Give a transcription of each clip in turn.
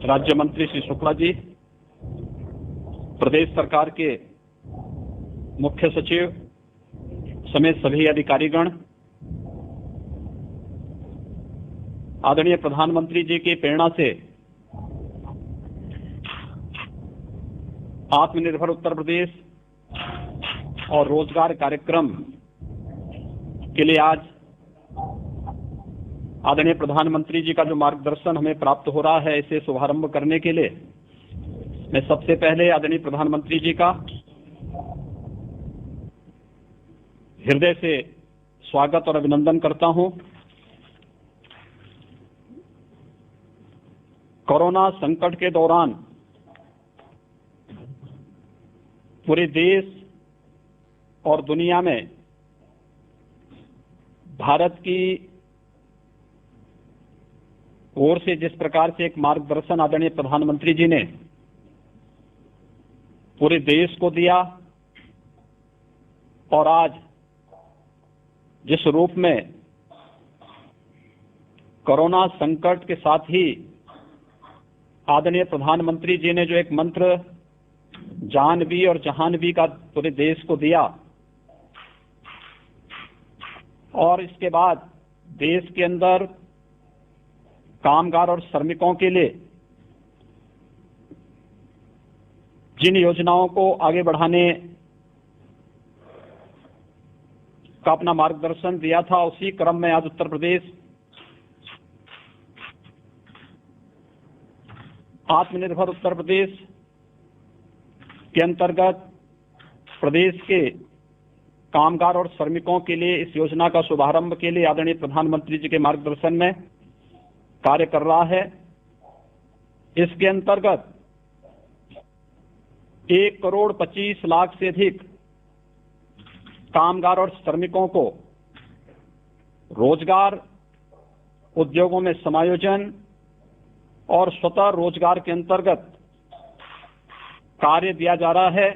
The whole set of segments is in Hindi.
राज्य मंत्री श्री शुक्ला जी, प्रदेश सरकार के मुख्य सचिव समेत सभी अधिकारीगण, आदरणीय प्रधानमंत्री जी की प्रेरणा से आत्मनिर्भर उत्तर प्रदेश और रोजगार कार्यक्रम के लिए आज आदरणीय प्रधानमंत्री जी का जो मार्गदर्शन हमें प्राप्त हो रहा है, इसे शुभारंभ करने के लिए मैं सबसे पहले आदरणीय प्रधानमंत्री जी का हृदय से स्वागत और अभिनंदन करता हूं। कोरोना संकट के दौरान पूरे देश और दुनिया में भारत की ओर से जिस प्रकार से एक मार्गदर्शन आदरणीय प्रधानमंत्री जी ने पूरे देश को दिया और आज जिस रूप में कोरोना संकट के साथ ही आदरणीय प्रधानमंत्री जी ने जो एक मंत्र जान भी और जहान भी का पूरे देश को दिया और इसके बाद देश के अंदर कामगार और श्रमिकों के लिए जिन योजनाओं को आगे बढ़ाने का अपना मार्गदर्शन दिया था, उसी क्रम में आज उत्तर प्रदेश आत्मनिर्भर उत्तर प्रदेश के अंतर्गत प्रदेश के कामगार और श्रमिकों के लिए इस योजना का शुभारंभ के लिए आदरणीय प्रधानमंत्री जी के मार्गदर्शन में कार्य कर रहा है। इसके अंतर्गत 1,25,00,000 से अधिक कामगार और श्रमिकों को रोजगार, उद्योगों में समायोजन और स्वतः रोजगार के अंतर्गत कार्य दिया जा रहा है।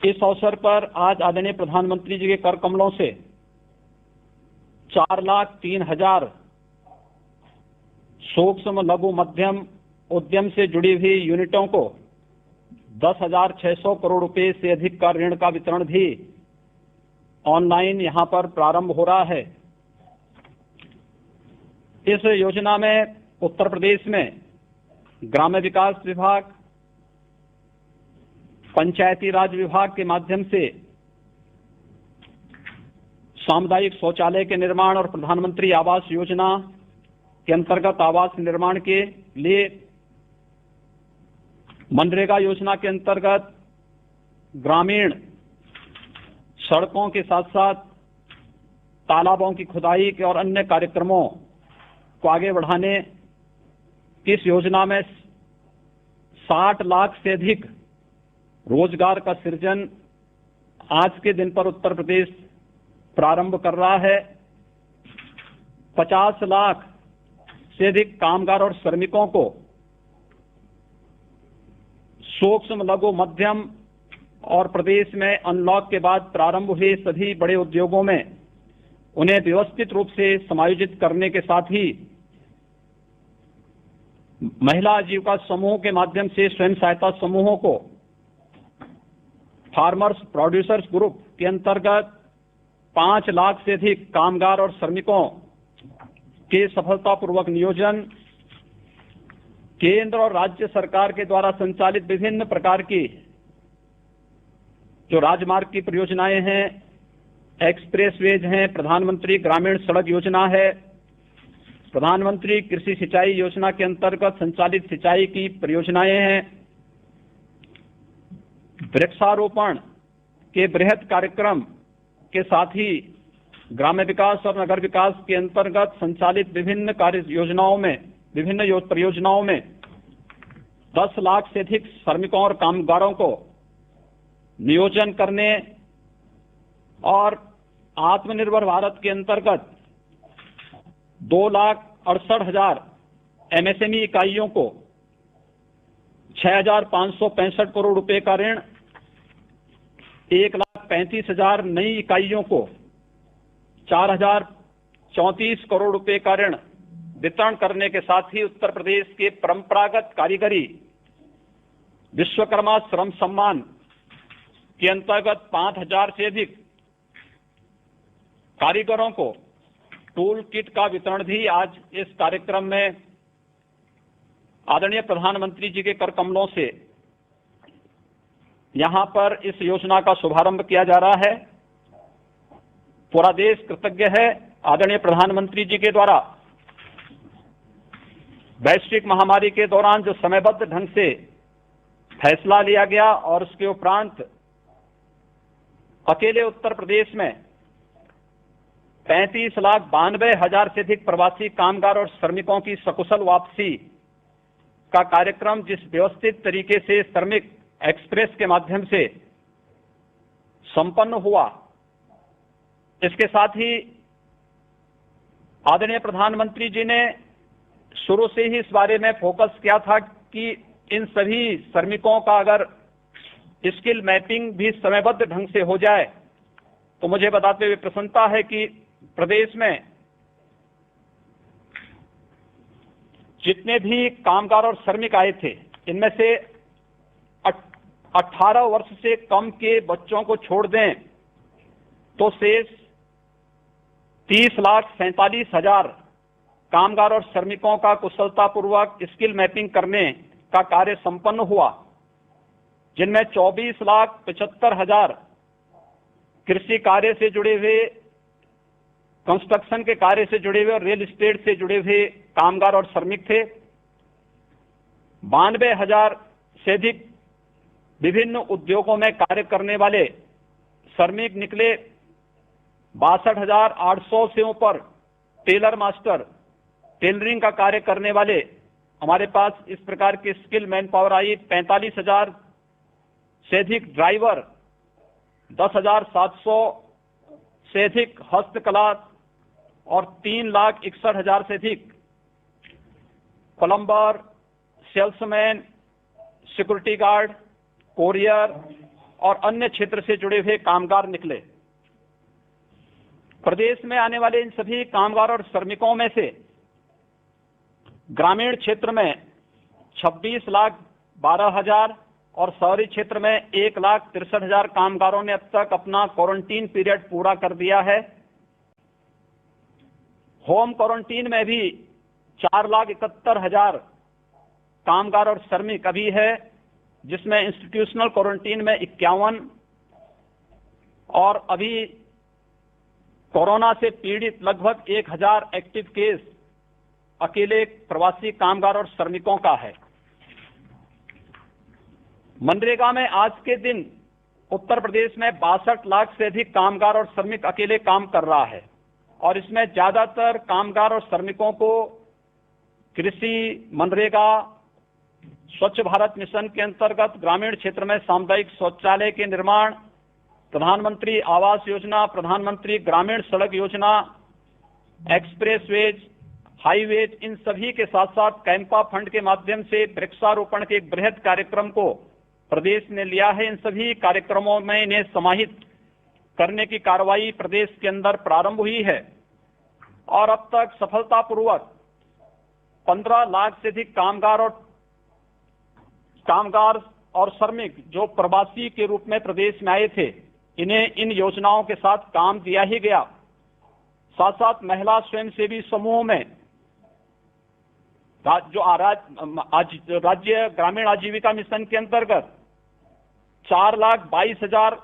इस अवसर पर आज आदरणीय प्रधानमंत्री जी के कर कमलों से 4,03,000 सूक्ष्म लघु मध्यम उद्यम से जुड़ी हुई यूनिटों को 10,600 करोड़ रुपए से अधिक का ऋण का वितरण भी ऑनलाइन यहां पर प्रारंभ हो रहा है। इस योजना में उत्तर प्रदेश में ग्राम्य विकास विभाग, पंचायती राज विभाग के माध्यम से सामुदायिक शौचालय के निर्माण और प्रधानमंत्री आवास योजना के अंतर्गत आवास निर्माण के लिए, मनरेगा योजना के अंतर्गत ग्रामीण सड़कों के साथ साथ तालाबों की खुदाई के और अन्य कार्यक्रमों को आगे बढ़ाने की इस योजना में 60 लाख से अधिक रोजगार का सृजन आज के दिन पर उत्तर प्रदेश प्रारंभ कर रहा है। 50 लाख से अधिक कामगार और श्रमिकों को सूक्ष्म लघु मध्यम और प्रदेश में अनलॉक के बाद प्रारंभ हुए सभी बड़े उद्योगों में उन्हें व्यवस्थित रूप से समायोजित करने के साथ ही महिला आजीविका समूह के माध्यम से स्वयं सहायता समूहों को फार्मर्स प्रोड्यूसर्स ग्रुप के अंतर्गत 5 लाख से अधिक कामगार और श्रमिकों के सफलतापूर्वक नियोजन, केंद्र और राज्य सरकार के द्वारा संचालित विभिन्न प्रकार की जो राजमार्ग की परियोजनाएं हैं, एक्सप्रेसवेज हैं, प्रधानमंत्री ग्रामीण सड़क योजना है, प्रधानमंत्री कृषि सिंचाई योजना के अंतर्गत संचालित सिंचाई की परियोजनाएं हैं, वृक्षारोपण के बृहद कार्यक्रम के साथ ही ग्राम्य विकास और नगर विकास के अंतर्गत संचालित विभिन्न कार्य योजनाओं में, विभिन्न परियोजनाओं में 10 लाख से अधिक श्रमिकों और कामगारों को नियोजन करने और आत्मनिर्भर भारत के अंतर्गत 2,68,000 एमएसएमई इकाइयों को 6,565 करोड़ रुपए का ऋण, 1,35,000 नई इकाइयों को 4,034 करोड़ रुपए का ऋण वितरण करने के साथ ही उत्तर प्रदेश के परंपरागत कारीगरी विश्वकर्मा श्रम सम्मान के अंतर्गत 5000 से अधिक कारीगरों को टूल किट का वितरण भी आज इस कार्यक्रम में आदरणीय प्रधानमंत्री जी के कर कमलों से यहां पर इस योजना का शुभारंभ किया जा रहा है। पूरा देश कृतज्ञ है आदरणीय प्रधानमंत्री जी के द्वारा वैश्विक महामारी के दौरान जो समयबद्ध ढंग से फैसला लिया गया और उसके उपरांत अकेले उत्तर प्रदेश में 35,92,000 से अधिक प्रवासी कामगार और श्रमिकों की सकुशल वापसी का कार्यक्रम जिस व्यवस्थित तरीके से श्रमिक एक्सप्रेस के माध्यम से संपन्न हुआ, इसके साथ ही आदरणीय प्रधानमंत्री जी ने शुरू से ही इस बारे में फोकस किया था कि इन सभी श्रमिकों का अगर स्किल मैपिंग भी समयबद्ध ढंग से हो जाए तो मुझे बताते हुए प्रसन्नता है कि प्रदेश में जितने भी कामगार और श्रमिक आए थे इनमें से 18 वर्ष से कम के बच्चों को छोड़ दें तो शेष 30,47,000 कामगार और श्रमिकों का कुशलतापूर्वक स्किल मैपिंग करने का कार्य संपन्न हुआ, जिनमें 24,75,000 कृषि कार्य से जुड़े हुए, कंस्ट्रक्शन के कार्य से जुड़े हुए और रियल एस्टेट से जुड़े हुए कामगार और श्रमिक थे। 92,000 से अधिक विभिन्न उद्योगों में कार्य करने वाले श्रमिक निकले। 62,800 से ऊपर टेलर मास्टर, टेलरिंग का कार्य करने वाले हमारे पास इस प्रकार की स्किल मैन पावर आई। 45,000 से अधिक ड्राइवर, 10,700 से अधिक हस्तकला और 3,61,000 से अधिक plumber, salesman, security guard, courier और अन्य क्षेत्र से जुड़े हुए कामगार निकले। प्रदेश में आने वाले इन सभी कामगार और श्रमिकों में से ग्रामीण क्षेत्र में 26,12,000 और शहरी क्षेत्र में 1,63,000 कामगारों ने अब तक अपना क्वारंटीन पीरियड पूरा कर दिया है। होम क्वारंटीन में भी 4,71,000 कामगार और श्रमिक अभी है, जिसमें इंस्टीट्यूशनल क्वारंटीन में 51 और अभी कोरोना से पीड़ित लगभग 1,000 एक्टिव केस अकेले प्रवासी कामगार और श्रमिकों का है। मनरेगा में आज के दिन उत्तर प्रदेश में 62 लाख से अधिक कामगार और श्रमिक अकेले काम कर रहा है और इसमें ज्यादातर कामगार और श्रमिकों को कृषि, मनरेगा, स्वच्छ भारत मिशन के अंतर्गत ग्रामीण क्षेत्र में सामुदायिक शौचालय के निर्माण, प्रधानमंत्री आवास योजना, प्रधानमंत्री ग्रामीण सड़क योजना, एक्सप्रेसवेज, हाईवेज, इन सभी के साथ साथ कैंपा फंड के माध्यम से वृक्षारोपण के एक बृहद कार्यक्रम को प्रदेश ने लिया है। इन सभी कार्यक्रमों में इन्हें समाहित करने की कार्रवाई प्रदेश के अंदर प्रारंभ हुई है और अब तक सफलतापूर्वक 15 लाख से अधिक कामगार और श्रमिक जो प्रवासी के रूप में प्रदेश में आए थे, इन्हें इन योजनाओं के साथ काम दिया ही गया। साथ साथ महिला स्वयंसेवी समूह में राज्य ग्रामीण आजीविका मिशन के अंतर्गत 4,22,000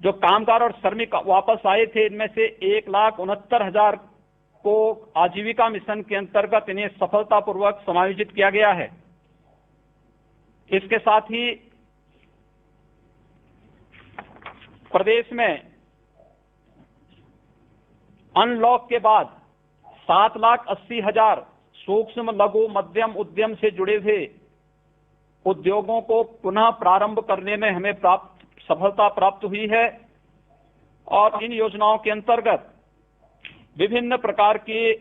जो कामगार और श्रमिक वापस आए थे, इनमें से 1,69,000 को आजीविका मिशन के अंतर्गत इन्हें सफलतापूर्वक समायोजित किया गया है। इसके साथ ही प्रदेश में अनलॉक के बाद 7,80,000 सूक्ष्म, लघु, मध्यम उद्यम से जुड़े हुए उद्योगों को पुनः प्रारंभ करने में हमें सफलता प्राप्त हुई है और इन योजनाओं के अंतर्गत विभिन्न प्रकार के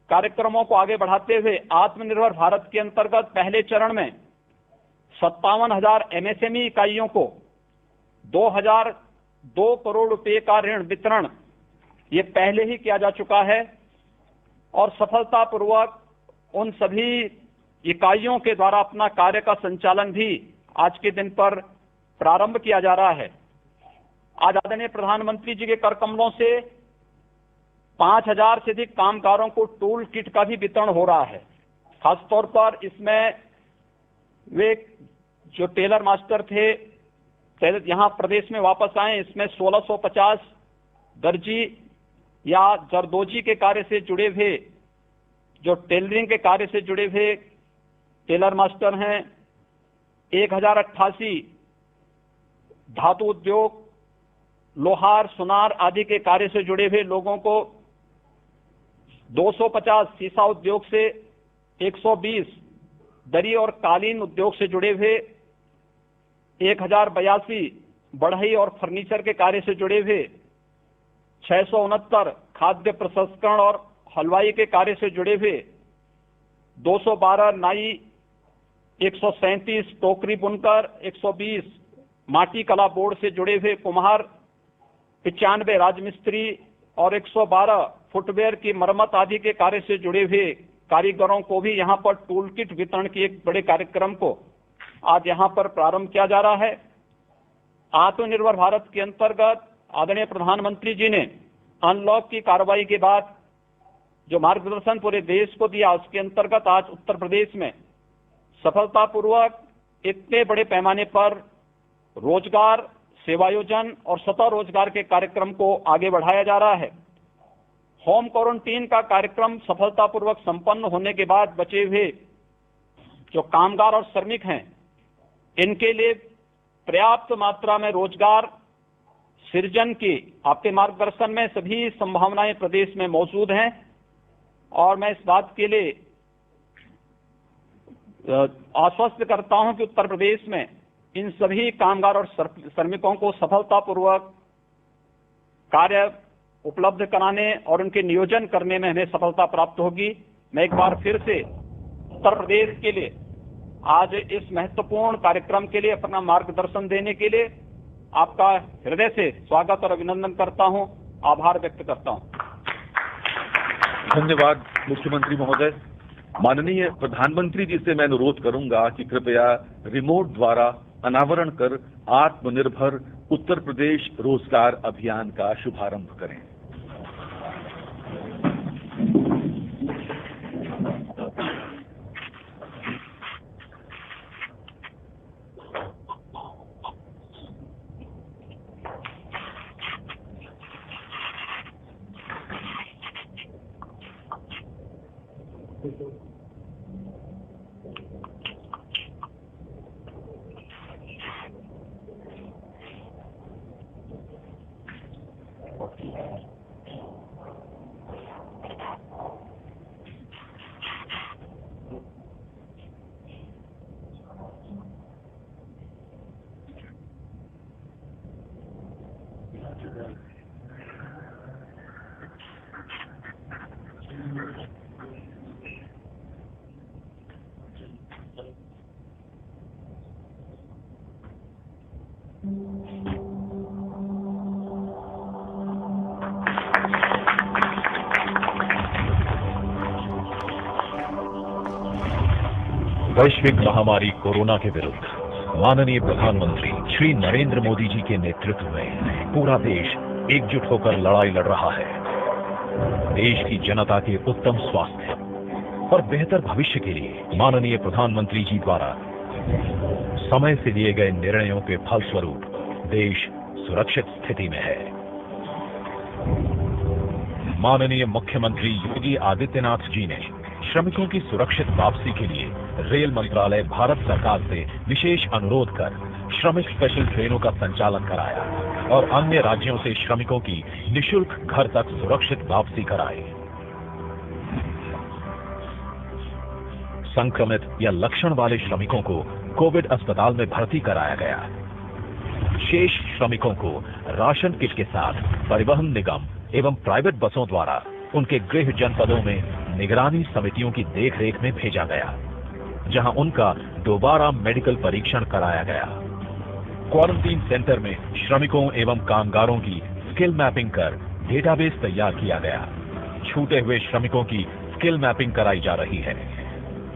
कार्यक्रमों को आगे बढ़ाते हुए आत्मनिर्भर भारत के अंतर्गत पहले चरण में 57,000 एमएसएमई इकाइयों को 2 करोड़ रुपए का ऋण वितरण ये पहले ही किया जा चुका है। और सफलतापूर्वक उन सभी इकाइयों के द्वारा अपना कार्य का संचालन भी आज के दिन पर प्रारंभ किया जा रहा है। आज आदरणीय प्रधानमंत्री जी के कर कमलों से 5000 से अधिक कामगारों को टूल किट का भी वितरण हो रहा है। खासतौर पर इसमें वे जो टेलर मास्टर थे यहाँ प्रदेश में वापस आए, इसमें 1650 दर्जी या जरदोजी के कार्य से जुड़े हुए, जो टेलरिंग के कार्य से जुड़े हुए टेलर मास्टर हैं, 1088 धातु उद्योग, लोहार, सुनार आदि के कार्य से जुड़े हुए लोगों को, 250 सीसा उद्योग से, 120 दरी और कालीन उद्योग से जुड़े हुए, 1082 बढ़ई और फर्नीचर के कार्य से जुड़े हुए, 669 खाद्य प्रसंस्करण और हलवाई के कार्य से जुड़े हुए, 212 नाई, 137 टोकरी बुनकर, 120 माटी कला बोर्ड से जुड़े हुए कुम्हार, 95 राजमिस्त्री और 112 फुटवेयर की मरम्मत आदि के कार्य से जुड़े हुए कारीगरों को भी यहां पर टूल किट वितरण के एक बड़े कार्यक्रम को आज यहां पर प्रारंभ किया जा रहा है। आत्मनिर्भर भारत के अंतर्गत आदरणीय प्रधानमंत्री जी ने अनलॉक की कार्रवाई के बाद जो मार्गदर्शन पूरे देश को दिया, उसके अंतर्गत आज उत्तर प्रदेश में सफलतापूर्वक इतने बड़े पैमाने पर रोजगार, सेवायोजन और स्वतः रोजगार के कार्यक्रम को आगे बढ़ाया जा रहा है। होम क्वारंटीन का कार्यक्रम सफलतापूर्वक संपन्न होने के बाद बचे हुए जो कामगार और श्रमिक हैं, इनके लिए पर्याप्त मात्रा में रोजगार सृजन की आपके मार्गदर्शन में सभी संभावनाएं प्रदेश में मौजूद हैं और मैं इस बात के लिए आश्वस्त करता हूं कि उत्तर प्रदेश में इन सभी कामगार और श्रमिकों को सफलतापूर्वक कार्य उपलब्ध कराने और उनके नियोजन करने में हमें सफलता प्राप्त होगी। मैं एक बार फिर से उत्तर प्रदेश के लिए आज इस महत्वपूर्ण कार्यक्रम के लिए अपना मार्गदर्शन देने के लिए आपका हृदय से स्वागत और अभिनंदन करता हूं, आभार व्यक्त करता हूं। धन्यवाद मुख्यमंत्री महोदय। माननीय प्रधानमंत्री जी से मैं अनुरोध करूंगा कि कृपया रिमोट द्वारा अनावरण कर आत्मनिर्भर उत्तर प्रदेश रोजगार अभियान का शुभारंभ करें। वैश्विक महामारी कोरोना के विरुद्ध माननीय प्रधानमंत्री श्री नरेंद्र मोदी जी के नेतृत्व में पूरा देश एकजुट होकर लड़ाई लड़ रहा है। देश की जनता के उत्तम स्वास्थ्य और बेहतर भविष्य के लिए माननीय प्रधानमंत्री जी द्वारा समय से लिए गए निर्णयों के फलस्वरूप देश सुरक्षित स्थिति में है। माननीय मुख्यमंत्री योगी आदित्यनाथ जी ने श्रमिकों की सुरक्षित वापसी के लिए रेल मंत्रालय भारत सरकार से विशेष अनुरोध कर श्रमिक स्पेशल ट्रेनों का संचालन कराया और अन्य राज्यों से श्रमिकों की निशुल्क घर तक सुरक्षित वापसी कराई। संक्रमित या लक्षण वाले श्रमिकों को कोविड अस्पताल में भर्ती कराया गया। शेष श्रमिकों को राशन किट के साथ परिवहन निगम एवं प्राइवेट बसों द्वारा उनके गृह जनपदों में निगरानी समितियों की देखरेख में भेजा गया, जहां उनका दोबारा मेडिकल परीक्षण कराया गया। क्वारंटीन सेंटर में श्रमिकों एवं कामगारों की स्किल मैपिंग कर डेटाबेस तैयार किया गया। छूटे हुए श्रमिकों की स्किल मैपिंग कराई जा रही है।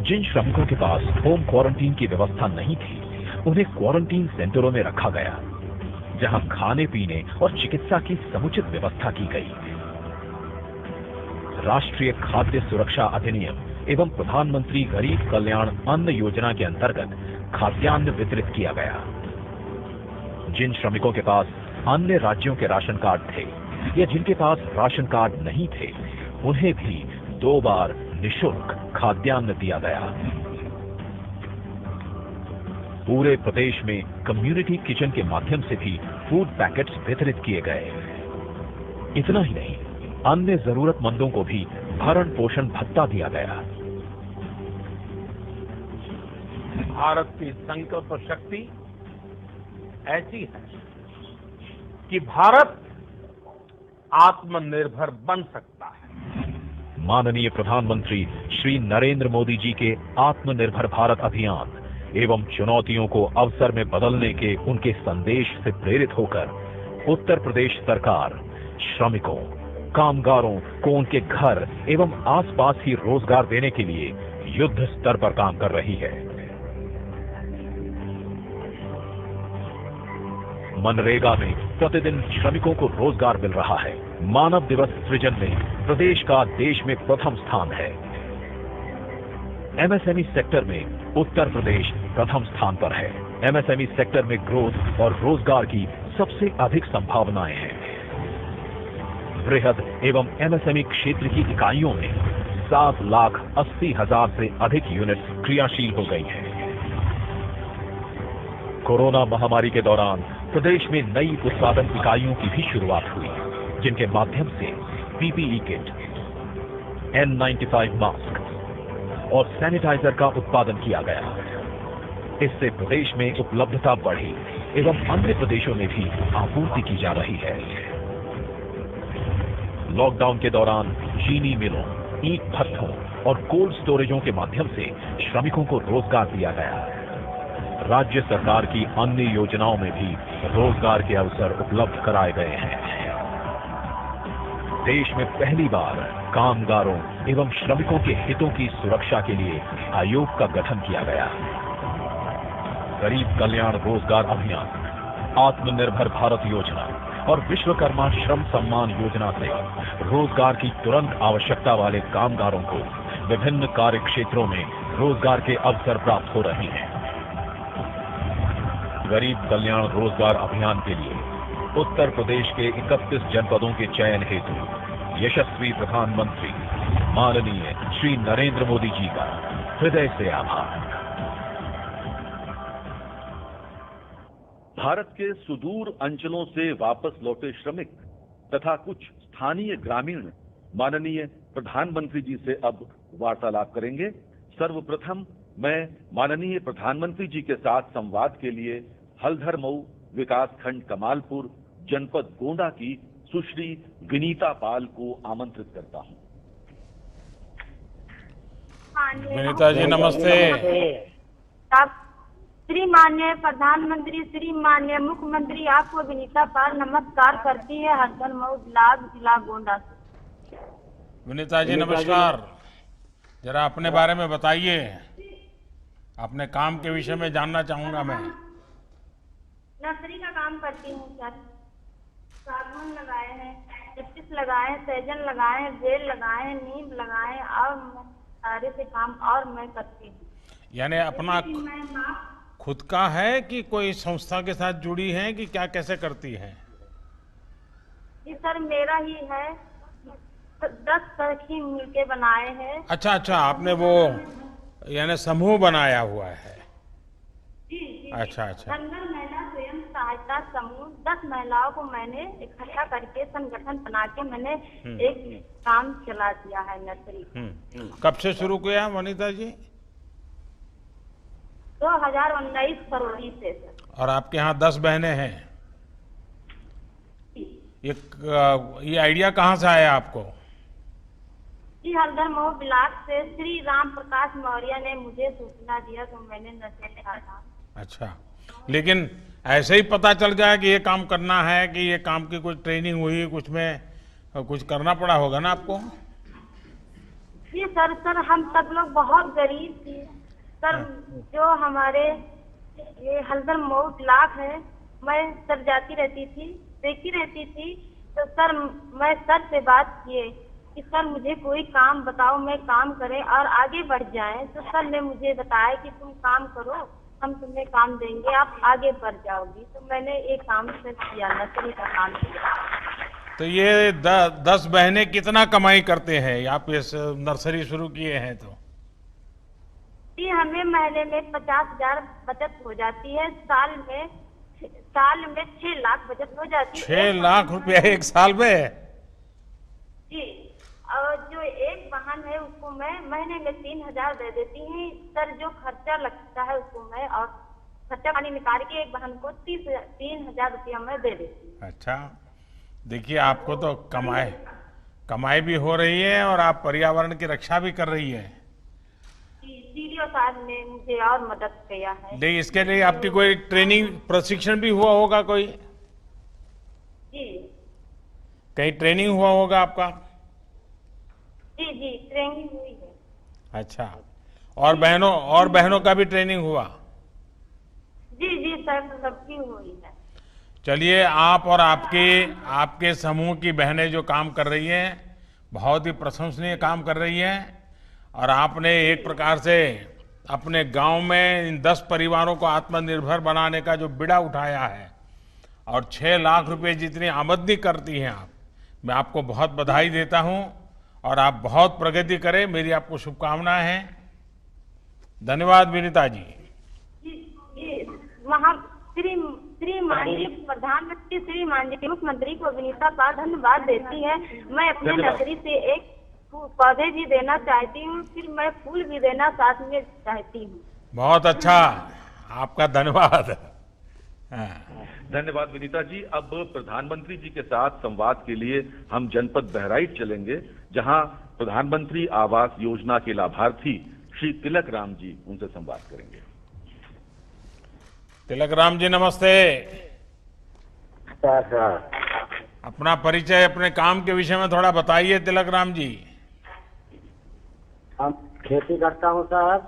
जिन श्रमिकों के पास होम क्वारंटीन की व्यवस्था नहीं थी, उन्हें क्वारंटीन सेंटरों में रखा गया, जहां खाने पीने और चिकित्सा की समुचित व्यवस्था की गई। राष्ट्रीय खाद्य सुरक्षा अधिनियम एवं प्रधानमंत्री गरीब कल्याण अन्न योजना के अंतर्गत खाद्यान्न वितरित किया गया। जिन श्रमिकों के पास अन्य राज्यों के राशन कार्ड थे या जिनके पास राशन कार्ड नहीं थे, उन्हें भी 2 बार निःशुल्क खाद्यान्न दिया गया। पूरे प्रदेश में कम्युनिटी किचन के माध्यम से भी फूड पैकेट्स वितरित किए गए। इतना ही नहीं, अन्य जरूरतमंदों को भी भरण पोषण भत्ता दिया गया। भारत की संकल्प शक्ति ऐसी है कि भारत आत्मनिर्भर बन सकता है। माननीय प्रधानमंत्री श्री नरेंद्र मोदी जी के आत्मनिर्भर भारत अभियान एवं चुनौतियों को अवसर में बदलने के उनके संदेश से प्रेरित होकर उत्तर प्रदेश सरकार श्रमिकों, कामगारों को उनके घर एवं आसपास ही रोजगार देने के लिए युद्ध स्तर पर काम कर रही है। मनरेगा में प्रतिदिन श्रमिकों को रोजगार मिल रहा है। मानव दिवस सृजन में प्रदेश का देश में प्रथम स्थान है। एमएसएमई सेक्टर में उत्तर प्रदेश प्रथम स्थान पर है। एमएसएमई सेक्टर में ग्रोथ और रोजगार की सबसे अधिक संभावनाएं हैं। वृहद एवं एमएसएमई क्षेत्र की इकाइयों में 7,80,000 से अधिक यूनिट क्रियाशील हो गई हैं। कोरोना महामारी के दौरान प्रदेश में नई उत्पादन इकाइयों की भी शुरुआत हुई, जिनके माध्यम से पीपीई किट, N95 मास्क और सैनिटाइजर का उत्पादन किया गया। इससे प्रदेश में उपलब्धता बढ़ी एवं अन्य प्रदेशों में भी आपूर्ति की जा रही है। लॉकडाउन के दौरान चीनी मिलों, ईंट भट्ठों और कोल्ड स्टोरेजों के माध्यम से श्रमिकों को रोजगार दिया गया। राज्य सरकार की अन्य योजनाओं में भी रोजगार के अवसर उपलब्ध कराए गए हैं। देश में पहली बार कामगारों एवं श्रमिकों के हितों की सुरक्षा के लिए आयोग का गठन किया गया। गरीब कल्याण रोजगार अभियान, आत्मनिर्भर भारत योजना और विश्वकर्मा श्रम सम्मान योजना से रोजगार की तुरंत आवश्यकता वाले कामगारों को विभिन्न कार्य क्षेत्रों में रोजगार के अवसर प्राप्त हो रहे हैं। गरीब कल्याण रोजगार अभियान के लिए उत्तर प्रदेश के 31 जनपदों के चयन हेतु यशस्वी प्रधानमंत्री माननीय श्री नरेंद्र मोदी जी का हृदय से आभार। भारत के सुदूर अंचलों से वापस लौटे श्रमिक तथा कुछ स्थानीय ग्रामीण माननीय प्रधानमंत्री जी से अब वार्तालाप करेंगे। सर्वप्रथम मैं माननीय प्रधानमंत्री जी के साथ संवाद के लिए हल्धर मऊ विकास खंड कमालपुर जनपद गोंडा की सुश्री विनीता पाल को आमंत्रित करता हूं। विनीता जी नमस्ते। श्री माननीय प्रधानमंत्री, श्री माननीय मुख्यमंत्री, आपको विनीता पाल नमस्कार करती है हल्धर मऊ ब्लॉक जिला गोंडा से। विनीता जी नमस्कार। जरा अपने बारे में बताइए, अपने काम के विषय में जानना चाहूंगा मैं। नर्सरी का काम करती हूँ सर। सागवान लगाए हैं, चिप्स लगाए हैं, सहजन लगाए हैं, बेल लगाए हैं, नीम लगाए हैं और सारे से काम और मैं करती हूँ। यानी अपना खुद का है कि कोई संस्था के साथ जुड़ी है कि क्या, कैसे करती है? जी सर मेरा ही है, 10 सखी मिलके बनाए हैं। अच्छा अच्छा, आपने वो यानी समूह बनाया हुआ है? जी अच्छा अच्छा। धनगर महिला स्वयं सहायता समूह 10 महिलाओं को मैंने इकट्ठा करके संगठन बना के मैंने एक काम चला दिया है नर्सरी। कब से शुरू किया वनिता जी? 2019 फरवरी से सर। और आपके यहाँ 10 बहनें हैं? ये आइडिया कहाँ से आया आपको? जी हल्धर मऊ ब्लॉक से श्री राम प्रकाश मौर्य ने मुझे सूचना दिया तो मैंने नर्सरी लिखा था। अच्छा, लेकिन ऐसे ही पता चल गया कि ये काम करना है कि ये काम की कुछ ट्रेनिंग हुई, कुछ में कुछ करना पड़ा होगा ना आपको? जी सर हम सब लोग बहुत गरीब थे सर। जो हमारे ये हल्दर मऊ ब्लॉक है, मैं सर जाती रहती थी, देखती रहती थी, तो सर मैं सर से बात किए कि सर मुझे कोई काम बताओ, मैं काम करे और आगे बढ़ जाए। तो सर ने मुझे बताया कि तुम काम करो, हम तुम्हें काम देंगे, आप आगे बढ़ जाओगी। तो मैंने एक काम सर किया, नर्सरी का काम किया। तो ये 10 बहनें कितना कमाई करते हैं? आप इस नर्सरी शुरू किए हैं तो जी हमें महीने में 50,000 बचत हो जाती है, साल में 6 लाख बचत हो जाती है। 6 लाख रुपया एक साल में? जी, और जो एक वाहन है उसको मैं महीने में 3,000 दे देती हूँ सर। जो खर्चा लगता है उसको मैं और खर्चा पानी निकाल के एक वाहन को 3,000 रुपया मैं दे देती हूँ। अच्छा, देखिए आपको तो कमाई भी हो रही है और आप पर्यावरण की रक्षा भी कर रही है। सीडीओ साहब ने मुझे और मदद किया है। नहीं, इसके लिए आपकी कोई ट्रेनिंग प्रशिक्षण भी हुआ होगा कोई? जी कहीं ट्रेनिंग हुआ होगा आपका? जी ट्रेनिंग हुई है। अच्छा, और बहनों का भी ट्रेनिंग हुआ? जी सर सबकी हुई है। चलिए, आप और आपके समूह की बहनें जो काम कर रही हैं, बहुत ही प्रशंसनीय काम कर रही हैं। और आपने एक प्रकार से अपने गांव में इन 10 परिवारों को आत्मनिर्भर बनाने का जो बीड़ा उठाया है और 6 लाख रुपए जितनी आमदनी करती हैं आप, मैं आपको बहुत बधाई देता हूं और आप बहुत प्रगति करें, मेरी आपको शुभकामनाएं हैं। धन्यवाद विनीता जी। श्री माननीय प्रधानमंत्री, श्री माननीय मुख्यमंत्री को विनीता का धन्यवाद देती है। मैं अपने नर्सरी से एक पौधे भी देना चाहती हूँ, फिर मैं फूल भी देना साथ में चाहती हूँ। बहुत अच्छा, आपका धन्यवाद। धन्यवाद विनीता जी। अब प्रधानमंत्री जी के साथ संवाद के लिए हम जनपद बहराइच चलेंगे, जहां प्रधानमंत्री आवास योजना के लाभार्थी श्री तिलक राम जी उनसे संवाद करेंगे। तिलक राम जी नमस्ते। अपना परिचय, अपने काम के विषय में थोड़ा बताइए तिलक राम जी। हम खेती करता हूँ साहब,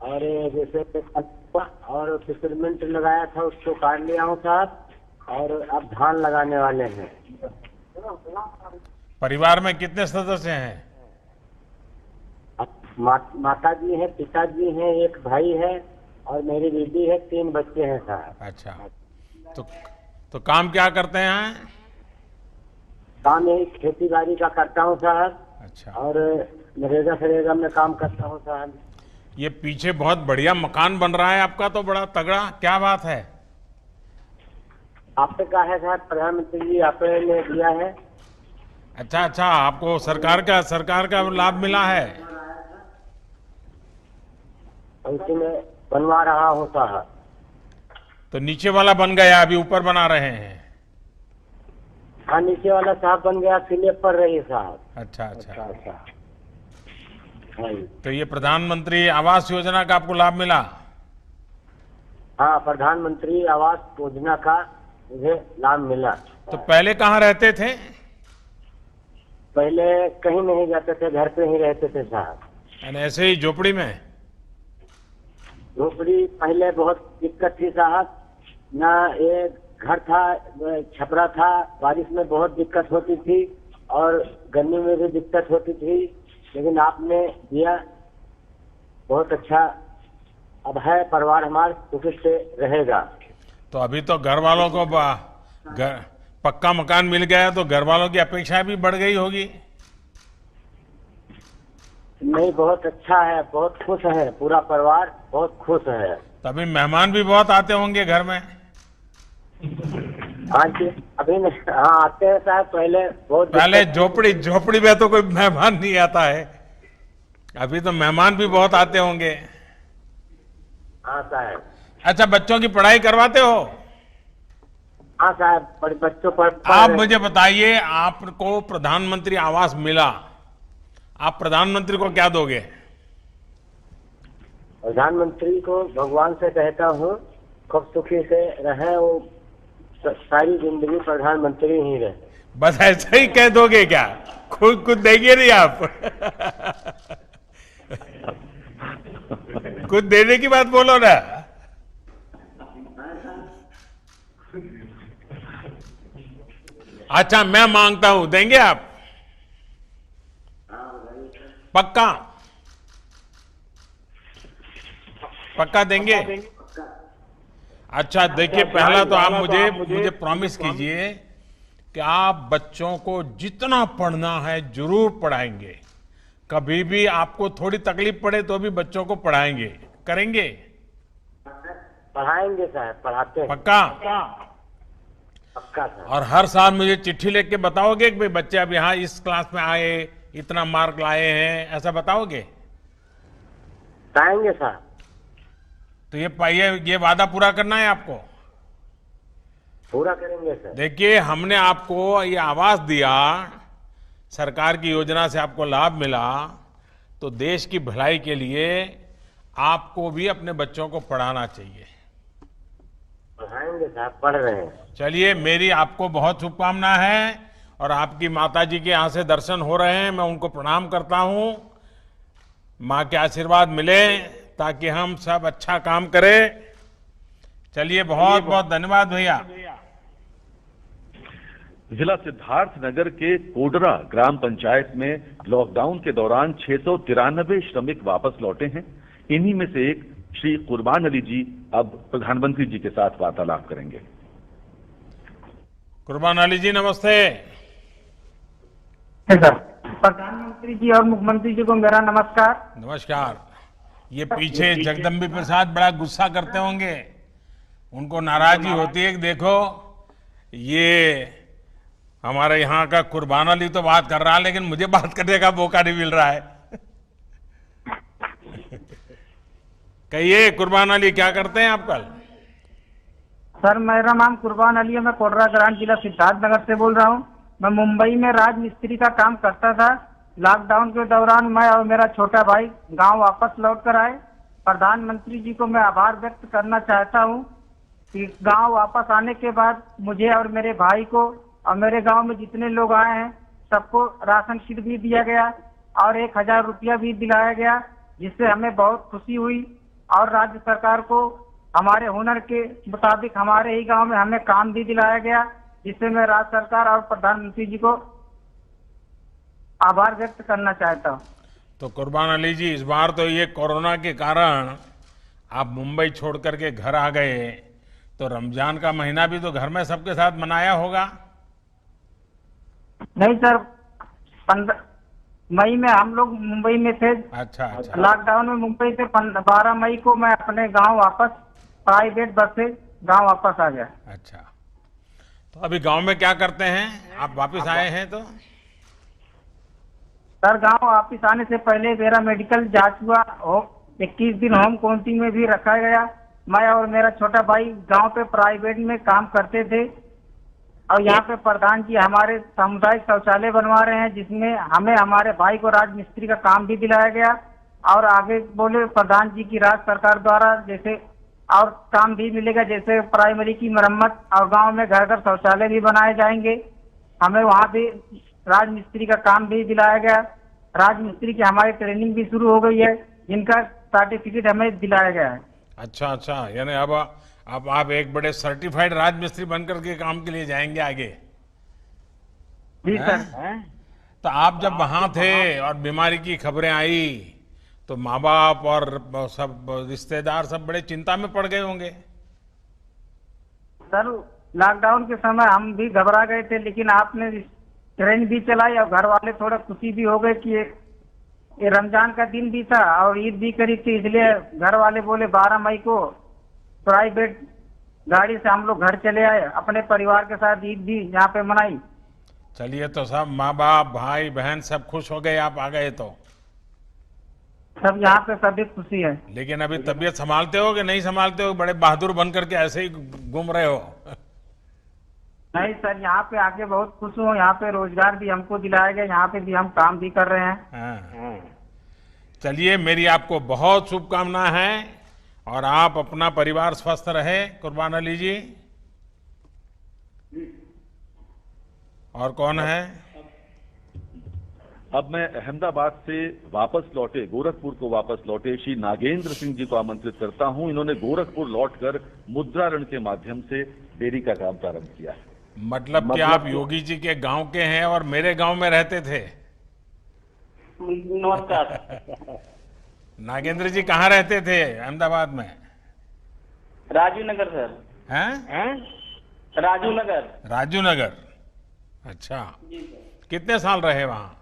और जैसे और फिशरमेंट लगाया था उसको काट लिया हूँ साहब, और अब धान लगाने वाले हैं। परिवार में कितने सदस्य हैं? माता जी है, पिताजी हैं, एक भाई है और मेरी बीवी है, 3 बच्चे हैं साहब। अच्छा, तो काम क्या करते हैं? काम यही खेती बाड़ी का करता हूँ साहब। अच्छा, और नरेगा में काम करता हूँ साहब। ये पीछे बहुत बढ़िया मकान बन रहा है आपका, तो बड़ा तगड़ा, क्या बात है? आपने कहा है साहब, प्रधानमंत्री जी आपने दिया है। अच्छा, आपको सरकार का लाभ मिला है? उसी में बनवा रहा हूँ साहब। तो नीचे वाला बन गया, अभी ऊपर बना रहे हैं? हाँ, नीचे वाला साहब बन गया, स्लैब पर रही साहब। अच्छा। हाँ, तो ये प्रधानमंत्री आवास योजना का आपको लाभ मिला? हाँ, प्रधानमंत्री आवास योजना का मुझे लाभ मिला। तो पहले कहाँ रहते थे? पहले कहीं नहीं जाते थे, घर पे ही रहते थे साहब। यानी ऐसे ही झोपड़ी में? झोपड़ी पहले बहुत दिक्कत थी साहब, ना एक घर था, छपरा था, बारिश में बहुत दिक्कत होती थी और गर्मी में भी दिक्कत होती थी, लेकिन आपने दिया, बहुत अच्छा। अब है, परिवार हमारा सुखी से रहेगा। तो अभी तो घर वालों को पक्का मकान मिल गया, तो घर वालों की अपेक्षा भी बढ़ गई होगी? नहीं, बहुत अच्छा है, बहुत खुश है, पूरा परिवार बहुत खुश है। तभी मेहमान भी बहुत आते होंगे घर में? हाँ जी, अभी हाँ आते हैं साहब। पहले झोपड़ी में तो कोई मेहमान नहीं आता है, अभी तो मेहमान भी बहुत आते होंगे। हाँ साहब। अच्छा, बच्चों की पढ़ाई करवाते हो? हाँ साहब, बच्चों पर आप मुझे बताइए, आपको प्रधानमंत्री आवास मिला, आप प्रधानमंत्री को क्या दोगे? प्रधानमंत्री को भगवान से कहता हूँ खूब सुखी से रहे, वो सारी जिंदगी प्रधानमंत्री ही रहे। बस ऐसा ही कह दोगे क्या? खुद देंगे नहीं आप? कुछ देने की बात बोलो ना। अच्छा, मैं मांगता हूं, देंगे आप? पक्का? पक्का देंगे? अच्छा देखिए, पहला तो आप मुझे प्रॉमिस कीजिए कि आप बच्चों को जितना पढ़ना है जरूर पढ़ाएंगे। कभी भी आपको थोड़ी तकलीफ पड़े तो भी बच्चों को पढ़ाएंगे, करेंगे? पढ़ाएंगे साहब, पढ़ाते हैं। पक्का? पक्का साहब। और हर साल मुझे चिट्ठी लिख के बताओगे कि भाई बच्चे अब यहाँ इस क्लास में आए, इतना मार्क लाए हैं, ऐसा बताओगे? बताएंगे साहब। तो ये वादा पूरा करना है आपको। पूरा करेंगे सर। देखिए, हमने आपको ये आवास दिया, सरकार की योजना से आपको लाभ मिला, तो देश की भलाई के लिए आपको भी अपने बच्चों को पढ़ाना चाहिए। पढ़ाएंगे साहब, पढ़ रहे हैं। चलिए, मेरी आपको बहुत शुभकामना है और आपकी माता जी के यहाँ से दर्शन हो रहे हैं, मैं उनको प्रणाम करता हूँ। माँ के आशीर्वाद मिले ताकि हम सब अच्छा काम करें। चलिए, बहुत बहुत धन्यवाद भैया। जिला सिद्धार्थनगर के कोडरा ग्राम पंचायत में लॉकडाउन के दौरान 693 श्रमिक वापस लौटे हैं। इन्हीं में से एक श्री कुर्बान अली जी अब प्रधानमंत्री जी के साथ वार्तालाप करेंगे। कुर्बान अली जी, नमस्ते। सर, प्रधानमंत्री जी और मुख्यमंत्री जी को मेरा नमस्कार। नमस्कार। ये पीछे जगदम्बी प्रसाद बड़ा गुस्सा करते होंगे, उनको नाराजगी होती है कि देखो ये हमारे यहाँ का कुर्बान अली तो बात कर रहा है, लेकिन मुझे बात करने का मौका नहीं मिल रहा है। कहिए कुर्बान अली, क्या करते हैं आप कल? सर, मेरा नाम कुर्बान अली है, मैं कोडरा ग्राम जिला सिद्धार्थनगर से बोल रहा हूँ। मैं मुंबई में राजमिस्त्री का काम करता था। लॉकडाउन के दौरान मैं और मेरा छोटा भाई गांव वापस लौट कर आए। प्रधानमंत्री जी को मैं आभार व्यक्त करना चाहता हूँ कि गांव वापस आने के बाद मुझे और मेरे भाई को और मेरे गांव में जितने लोग आए हैं सबको राशन किट भी दिया गया और 1000 रुपया भी दिलाया गया, जिससे हमें बहुत खुशी हुई। और राज्य सरकार को हमारे हुनर के मुताबिक हमारे ही गांव में हमें काम भी दिलाया गया, जिससे मैं राज्य सरकार और प्रधानमंत्री जी को आभार व्यक्त करना चाहता हूँ। तो कुर्बान अली जी, इस बार तो ये कोरोना के कारण आप मुंबई छोड़ करके घर आ गए, तो रमजान का महीना भी तो घर में सबके साथ मनाया होगा? नहीं सर, 15 मई में हम लोग मुंबई में थे। अच्छा अच्छा। लॉकडाउन में मुंबई से 12 मई को मैं अपने गांव वापस प्राइवेट बस से गांव वापस आ गया। अच्छा, तो अभी गांव में क्या करते हैं? आप वापस आए हैं तो? सर, गांव वापस आने से पहले मेरा मेडिकल जांच हुआ, 21 दिन होम क्वारंटीन में भी रखा गया। मैं और मेरा छोटा भाई गांव पे प्राइवेट में काम करते थे और यहाँ पे प्रधान जी हमारे सामुदायिक शौचालय बनवा रहे हैं, जिसमें हमें हमारे भाई को राजमिस्त्री का काम भी दिलाया गया। और आगे बोले प्रधान जी की राज्य सरकार द्वारा जैसे और काम भी मिलेगा, जैसे प्राइमरी की मरम्मत और गांव में घर घर शौचालय भी बनाए जाएंगे। हमें वहाँ भी राजमिस्त्री का काम भी दिलाया गया। राजमिस्त्री की हमारी ट्रेनिंग भी शुरू हो गई है, जिनका सर्टिफिकेट हमें दिलाया गया है। अच्छा अच्छा, यानी अब आप एक बड़े सर्टिफाइड राजमिस्त्री बनकर के काम के लिए जाएंगे आगे? जी सर। तो आप जब वहां थे और बीमारी की खबरें आई तो माँ बाप और सब रिश्तेदार सब बड़े चिंता में पड़ गए होंगे? सर, लॉकडाउन के समय हम भी घबरा गए थे, लेकिन आपने ट्रेन भी चलाई और घर वाले थोड़ा खुशी भी हो गए कि ये रमजान का दिन भी था और ईद भी करीब थी, इसलिए घर वाले बोले 12 मई को प्राइवेट गाड़ी से हम लोग घर चले आए, अपने परिवार के साथ ईद भी यहाँ पे मनाई। चलिए, तो सब माँ बाप भाई बहन सब खुश हो गए आप आ गए तो? सब यहाँ पे सभी खुशी है। लेकिन अभी तबीयत संभालते हो कि नहीं संभालते हो? बड़े बहादुर बन करके ऐसे ही घूम रहे हो? नहीं सर, यहाँ पे आके बहुत खुश हूँ। यहाँ पे रोजगार भी हमको दिलाया गया, यहाँ पे भी हम काम भी कर रहे हैं। हाँ। चलिए, मेरी आपको बहुत शुभकामना है और आप अपना परिवार स्वस्थ रहे कुर्बान अली जी। और कौन है? अब मैं अहमदाबाद से वापस लौटे, गोरखपुर को वापस लौटे श्री नागेंद्र सिंह जी को आमंत्रित करता हूं। इन्होंने गोरखपुर लौटकर मुद्रा ऋण के माध्यम से डेयरी का काम प्रारंभ किया है। मतलब कि आप योगी जी के गांव के हैं और मेरे गांव में रहते थे? नमस्कार। नागेंद्र जी कहाँ रहते थे अहमदाबाद में? राजू नगर सर। हैं? राजू नगर। राजू नगर, अच्छा। जी सर। कितने साल रहे वहाँ?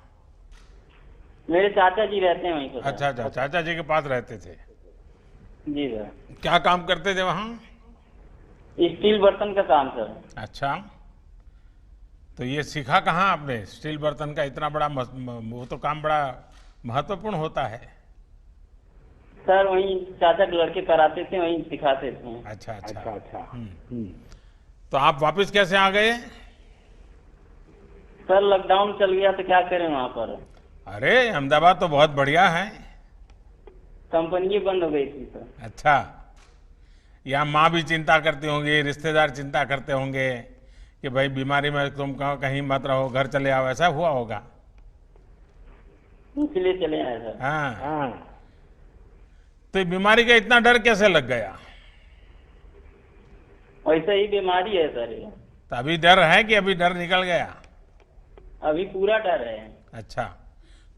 मेरे चाचा जी रहते हैं वहीं पर। अच्छा अच्छा, चाचा जी के पास रहते थे। जी सर। क्या काम करते थे वहाँ? स्टील बर्तन का काम सर। अच्छा, तो ये सीखा कहाँ आपने स्टील बर्तन का इतना बड़ा वो तो काम बड़ा महत्वपूर्ण होता है। सर वहीं चाचा के लड़के कराते थे, वहीं सिखाते थे। अच्छा अच्छा अच्छा। तो आप वापस कैसे आ गए? सर लॉकडाउन चल गया तो क्या करें वहाँ पर। अरे अहमदाबाद तो बहुत बढ़िया है। कंपनी बंद हो गई थी सर। अच्छा, यहाँ माँ भी चिंता करती होंगी, रिश्तेदार चिंता करते होंगे कि भाई बीमारी में तुम कहीं मत रहो, घर चले आओ, ऐसा हुआ होगा। इसलिए चले आए सर। हाँ। तो बीमारी का इतना डर कैसे लग गया? वैसे ही बीमारी है सर ये। तो अभी डर है कि अभी डर निकल गया? अभी पूरा डर है। अच्छा,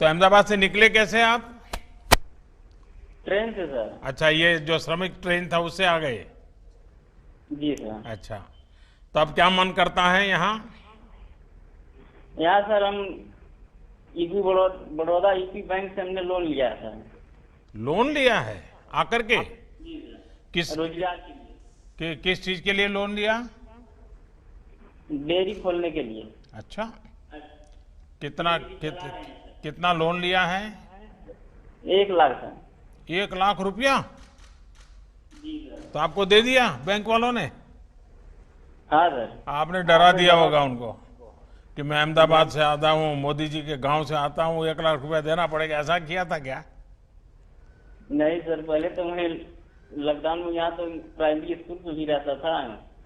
तो अहमदाबाद से निकले कैसे आप? ट्रेन से सर। अच्छा, ये जो श्रमिक ट्रेन था उससे आ गए? जी सर। अच्छा, तो अब क्या मन करता है यहाँ? यहाँ सर हम यूपी बड़ौदा यूपी बैंक से हमने लोन लिया था। लोन लिया है आकर के? जी सर। किस रोजगार के लिए। किस चीज के लिए लोन लिया? डेयरी खोलने के लिए। अच्छा, कितना लोन लिया है? 1 लाख सर। 1 लाख रुपया? जी सर। तो आपको दे दिया बैंक वालों ने? हाँ सर। आपने डरा दिया होगा उनको कि मैं अहमदाबाद से आता हूँ, मोदी जी के गांव से आता हूँ, 1 लाख रुपया देना पड़ेगा, ऐसा किया था क्या? नहीं सर, पहले तो मैं लॉकडाउन में यहाँ तो प्राइमरी स्कूल में ही रहता था।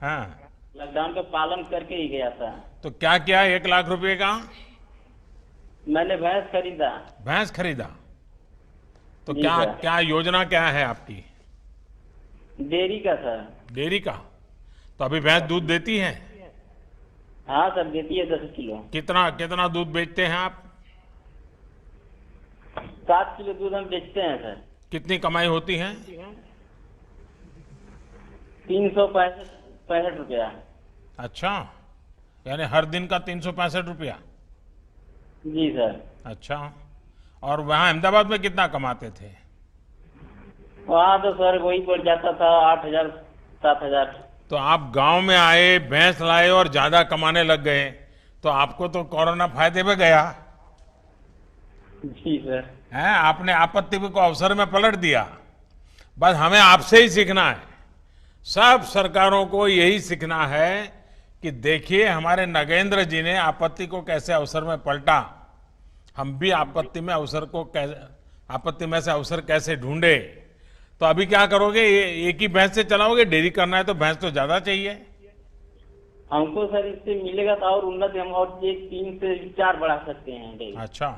हाँ, लॉकडाउन का पालन करके ही गया था। तो क्या किया 1 लाख रुपए का? मैंने भैंस खरीदा। भैंस खरीदा? तो जी क्या सर। क्या योजना क्या है आपकी? डेयरी का सर। डेयरी का? तो अभी भैंस दूध देती है? हाँ सर, देती है 10 किलो। कितना दूध बेचते हैं आप? 7 किलो दूध हम बेचते हैं सर। कितनी कमाई होती है? 365 रुपया। अच्छा, यानी हर दिन का 365 रुपया? जी सर। अच्छा, और वहाँ अहमदाबाद में कितना कमाते थे? वहाँ तो सर वही पड़ जाता था 8,000 7,000। तो आप गांव में आए, भैंस लाए और ज्यादा कमाने लग गए, तो आपको तो कोरोना फायदे में गया जी सर। है। आपने आपत्ति को अवसर में पलट दिया। बस हमें आपसे ही सीखना है, सब सरकारों को यही सीखना है कि देखिए हमारे नगेंद्र जी ने आपत्ति को कैसे अवसर में पलटा, हम भी आपत्ति में से अवसर कैसे ढूंढे। तो अभी क्या करोगे? एक ही भैंस से चलाओगे? डेयरी करना है तो भैंस तो ज्यादा चाहिए। हमको सर इससे मिलेगा तो और उन्नति, हम और 3 से 4 बढ़ा सकते हैं डेयरी। अच्छा,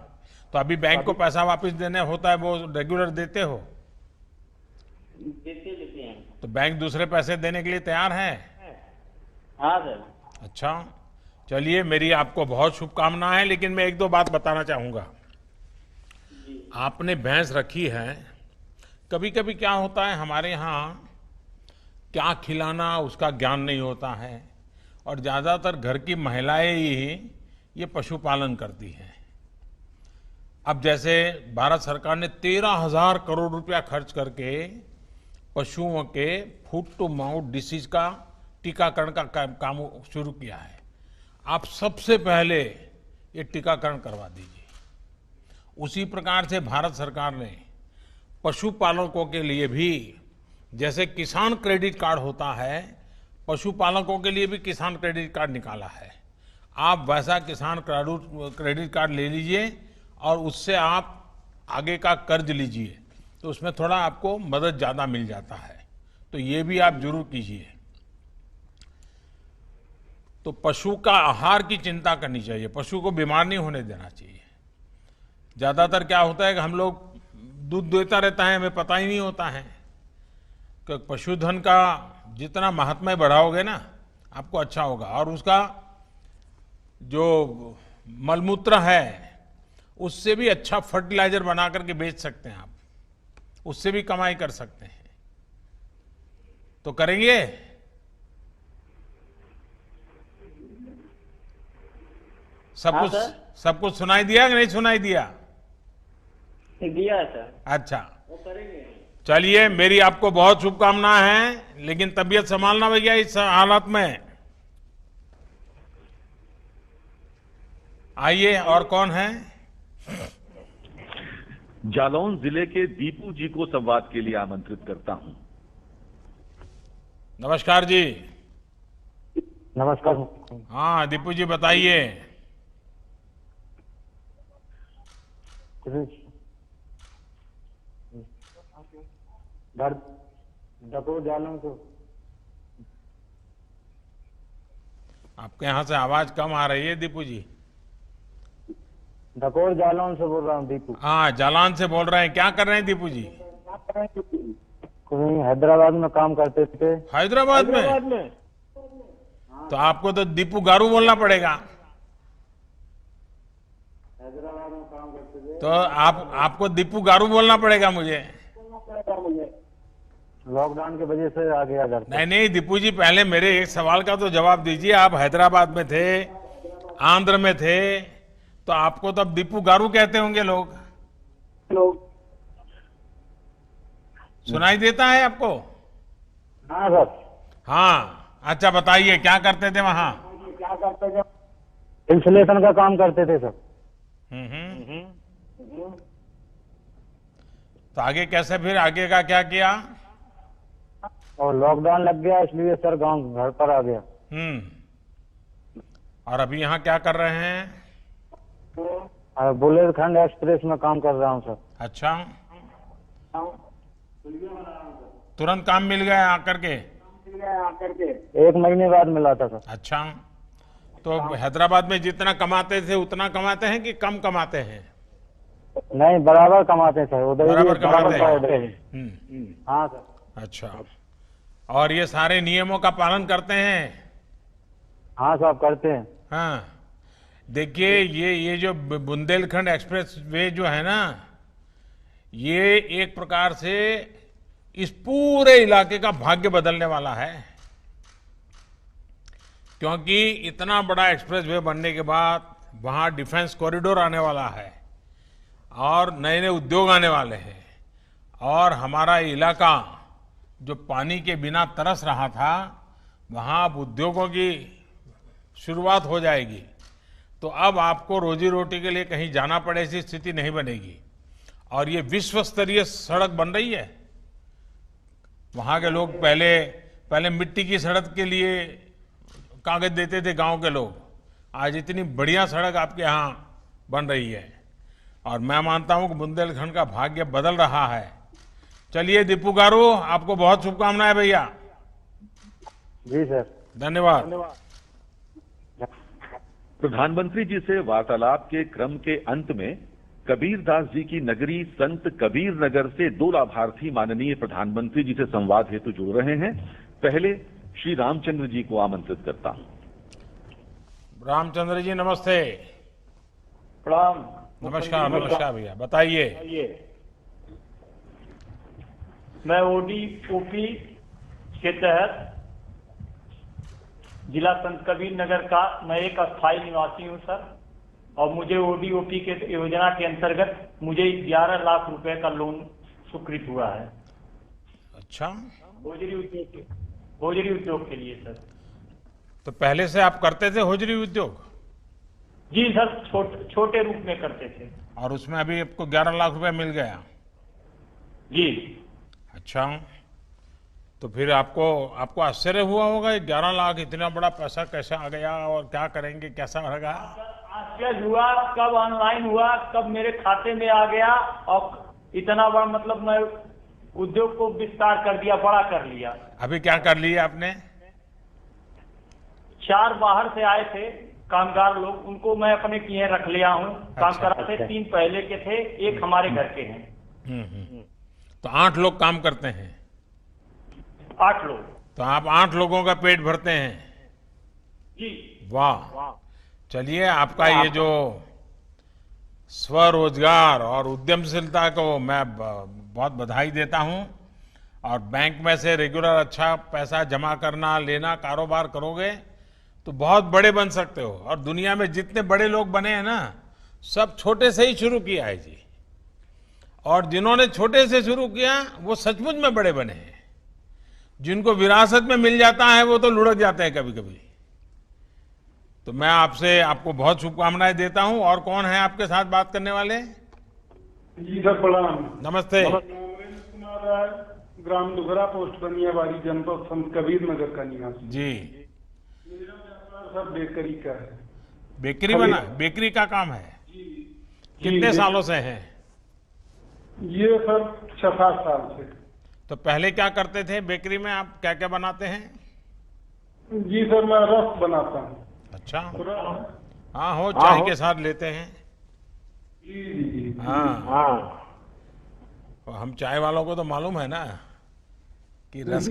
तो अभी बैंक को पैसा वापस देने होता है, वो रेगुलर देते हो? देते हैं। तो बैंक दूसरे पैसे देने के लिए तैयार है? हाँ सर। अच्छा, चलिए, मेरी आपको बहुत शुभकामनाएं, लेकिन मैं 1-2 बात बताना चाहूंगा। आपने भैंस रखी है, कभी कभी क्या होता है हमारे यहाँ क्या खिलाना उसका ज्ञान नहीं होता है, और ज़्यादातर घर की महिलाएं ही ये पशुपालन करती हैं। अब जैसे भारत सरकार ने 13,000 करोड़ रुपया खर्च करके पशुओं के फूट टू माउथ डिसीज का टीकाकरण का काम शुरू किया है। आप सबसे पहले ये टीकाकरण करवा दीजिए। उसी प्रकार से भारत सरकार ने पशुपालकों के लिए भी, जैसे किसान क्रेडिट कार्ड होता है, पशुपालकों के लिए भी किसान क्रेडिट कार्ड निकाला है। आप वैसा किसान क्रेडिट कार्ड ले लीजिए और उससे आप आगे का कर्ज लीजिए, तो उसमें थोड़ा आपको मदद ज़्यादा मिल जाता है। तो ये भी आप जरूर कीजिए। तो पशु का आहार की चिंता करनी चाहिए, पशु को बीमार नहीं होने देना चाहिए। ज्यादातर क्या होता है कि हम लोग दूध देता रहता है, हमें पता ही नहीं होता है कि पशुधन का जितना महात्म्य बढ़ाओगे ना आपको अच्छा होगा। और उसका जो मलमूत्र है उससे भी अच्छा फर्टिलाइजर बना करके बेच सकते हैं आप, उससे भी कमाई कर सकते हैं। तो करेंगे? हाँ सर। सब कुछ सुनाई दिया कि नहीं सुनाई दिया? दिया है सर। अच्छा, चलिए, मेरी आपको बहुत शुभकामनाएं हैं, लेकिन तबीयत संभालना भैया इस हालत में। आइए, और कौन है? जालौन जिले के दीपू जी को संवाद के लिए आमंत्रित करता हूं। नमस्कार जी। नमस्कार। हाँ दीपू जी, बताइए। डकोर जालौन से। आपके यहाँ से आवाज कम आ रही है दीपू जी। डकोर जालौन से बोल रहा हूँ दीपू। हाँ, जालौन से बोल रहे हैं। क्या कर रहे हैं दीपू जी? कोई हैदराबाद में काम करते थे। हैदराबाद में? तो आपको तो दीपू गारू बोलना पड़ेगा। हैदराबाद में काम करते थे। तो आपको दीपू गारू बोलना पड़ेगा मुझे। लॉकडाउन की वजह से आ गया घर पे। नहीं दीपू जी, पहले मेरे एक सवाल का तो जवाब दीजिए। आप हैदराबाद में थे, आंध्र में थे, तो आपको तब दीपू गारू कहते होंगे लोग। सुनाई देता है आपको? हाँ सर। हाँ, अच्छा बताइए, क्या करते थे वहां? क्या करते थे? इंसुलेशन का काम करते थे सर। तो आगे कैसे, फिर आगे का क्या किया? और लॉकडाउन लग गया इसलिए सर गांव घर पर आ गया। और अभी यहाँ क्या कर रहे हैं? बुंदेलखंड एक्सप्रेस में काम कर रहा हूँ सर। अच्छा, तुरंत काम मिल गया आकर के? 1 महीने बाद मिला था सर। अच्छा, तो हैदराबाद में जितना कमाते थे उतना कमाते हैं कि कम कमाते हैं? नहीं, बराबर कमाते हैं सर। उधर बराबर कमाते हैं। हाँ सर। अच्छा, और ये सारे नियमों का पालन करते हैं? हाँ साहब, करते हैं। हाँ, देखिए, ये जो बुंदेलखंड एक्सप्रेस वे जो है ना, ये एक प्रकार से इस पूरे इलाके का भाग्य बदलने वाला है। क्योंकि इतना बड़ा एक्सप्रेस वे बनने के बाद वहां डिफेंस कॉरिडोर आने वाला है और नए नए उद्योग आने वाले हैं, और हमारा इलाका जो पानी के बिना तरस रहा था, वहां अब उद्योगों की शुरुआत हो जाएगी। तो अब आपको रोजी रोटी के लिए कहीं जाना पड़े ऐसी स्थिति नहीं बनेगी। और ये विश्व स्तरीय सड़क बन रही है। वहां के लोग पहले मिट्टी की सड़क के लिए कागज देते थे गांव के लोग, आज इतनी बढ़िया सड़क आपके यहाँ बन रही है, और मैं मानता हूं कि बुंदेलखंड का भाग्य बदल रहा है। चलिए दीपू गारू, आपको बहुत शुभकामनाएं भैया। जी सर, धन्यवाद। प्रधानमंत्री जी से वार्तालाप के क्रम के अंत में कबीरदास जी की नगरी संत कबीर नगर से 2 लाभार्थी माननीय प्रधानमंत्री जी से संवाद हेतु जुड़ रहे हैं। पहले श्री रामचंद्र जी को आमंत्रित करता हूं। रामचंद्र जी नमस्ते। प्रणाम। नमस्कार भैया, बताइए। मैं ओडीओपी के तहत जिला संत कबीर नगर का मैं एक अस्थायी निवासी हूं सर, और मुझे ओडीओपी के योजना के अंतर्गत मुझे 11 लाख रुपए का लोन स्वीकृत हुआ है। अच्छा, होजरी उद्योग के लिए सर। तो पहले से आप करते थे होजरी उद्योग? जी सर, छोटे रूप में करते थे। और उसमें अभी आपको 11 लाख रुपए मिल गया? जी। अच्छा, तो फिर आपको आश्चर्य हुआ होगा 11 लाख इतना बड़ा पैसा कैसे आ गया, और क्या करेंगे, कैसा रहेगा? आश्चर्य हुआ, कब ऑनलाइन हुआ, कब मेरे खाते में आ गया, और इतना बड़ा मतलब मैं उद्योग को विस्तार कर दिया, बड़ा कर लिया। अभी क्या कर लिया आपने? 4 बाहर से आए थे कामगार लोग, उनको मैं अपने किए रख लिया हूँ काम कराते। 3 पहले के थे, 1 हमारे घर के हैं। तो 8 लोग काम करते हैं। 8 लोग। तो आप 8 लोगों का पेट भरते हैं जी। वाह। चलिए, आपका ये जो स्वरोजगार और उद्यमशीलता को मैं बहुत बधाई देता हूं। और बैंक में से रेगुलर अच्छा पैसा जमा करना, लेना, कारोबार करोगे तो बहुत बड़े बन सकते हो। और दुनिया में जितने बड़े लोग बने हैं ना, सब छोटे से ही शुरू किया है जी। और जिन्होंने छोटे से शुरू किया वो सचमुच में बड़े बने हैं। जिनको विरासत में मिल जाता है वो तो लुढ़क जाते हैं कभी कभी। तो मैं आपको बहुत शुभकामनाएं देता हूं। और कौन है आपके साथ बात करने वाले? जी सर, प्रणाम। नमस्ते। नरेंद्र कुमार राय, ग्राम दुघरा, पोस्ट बनियाबाड़ी, जनपद संत कबीर नगर का निवासी जी। मेरा व्यापार सर बेकरी का है। बेकरी का काम है? कितने सालों से है? ये सर 6-7 साल से। तो पहले क्या करते थे बेकरी में? आप क्या क्या बनाते हैं? जी सर, मैं रस बनाता हूँ। अच्छा। हाँ, हो चाय के साथ लेते हैं। जी जी। हाँ। तो हम चाय वालों को तो मालूम है ना कि रस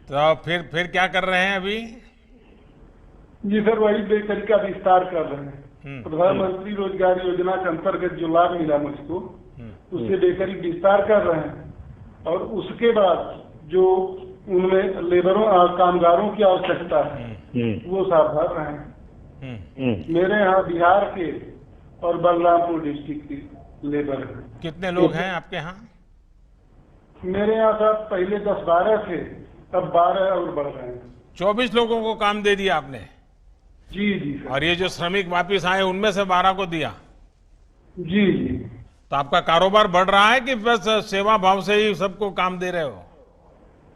तो फिर क्या कर रहे हैं अभी? जी सर, वही बेकरी का विस्तार कर रहे हैं। प्रधानमंत्री रोजगार योजना के अंतर्गत जो लाभ मिला मुझको, उससे बेकरी विस्तार कर रहे हैं। और उसके बाद जो उनमें लेबरों और कामगारों की आवश्यकता है वो साफ भर रहे हैं। मेरे यहाँ बिहार के और बलरामपुर डिस्ट्रिक्ट के लेबर हैं। कितने लोग हैं आपके यहाँ? मेरे यहाँ सर पहले 10-12 थे, अब 12 और बढ़ रहे हैं। 24 लोगों को काम दे दिया आपने? जी जी सर। और ये जो श्रमिक वापिस आए उनमें से 12 को दिया? जी जी। तो आपका कारोबार बढ़ रहा है कि बस सेवा भाव से ही सबको काम दे रहे हो?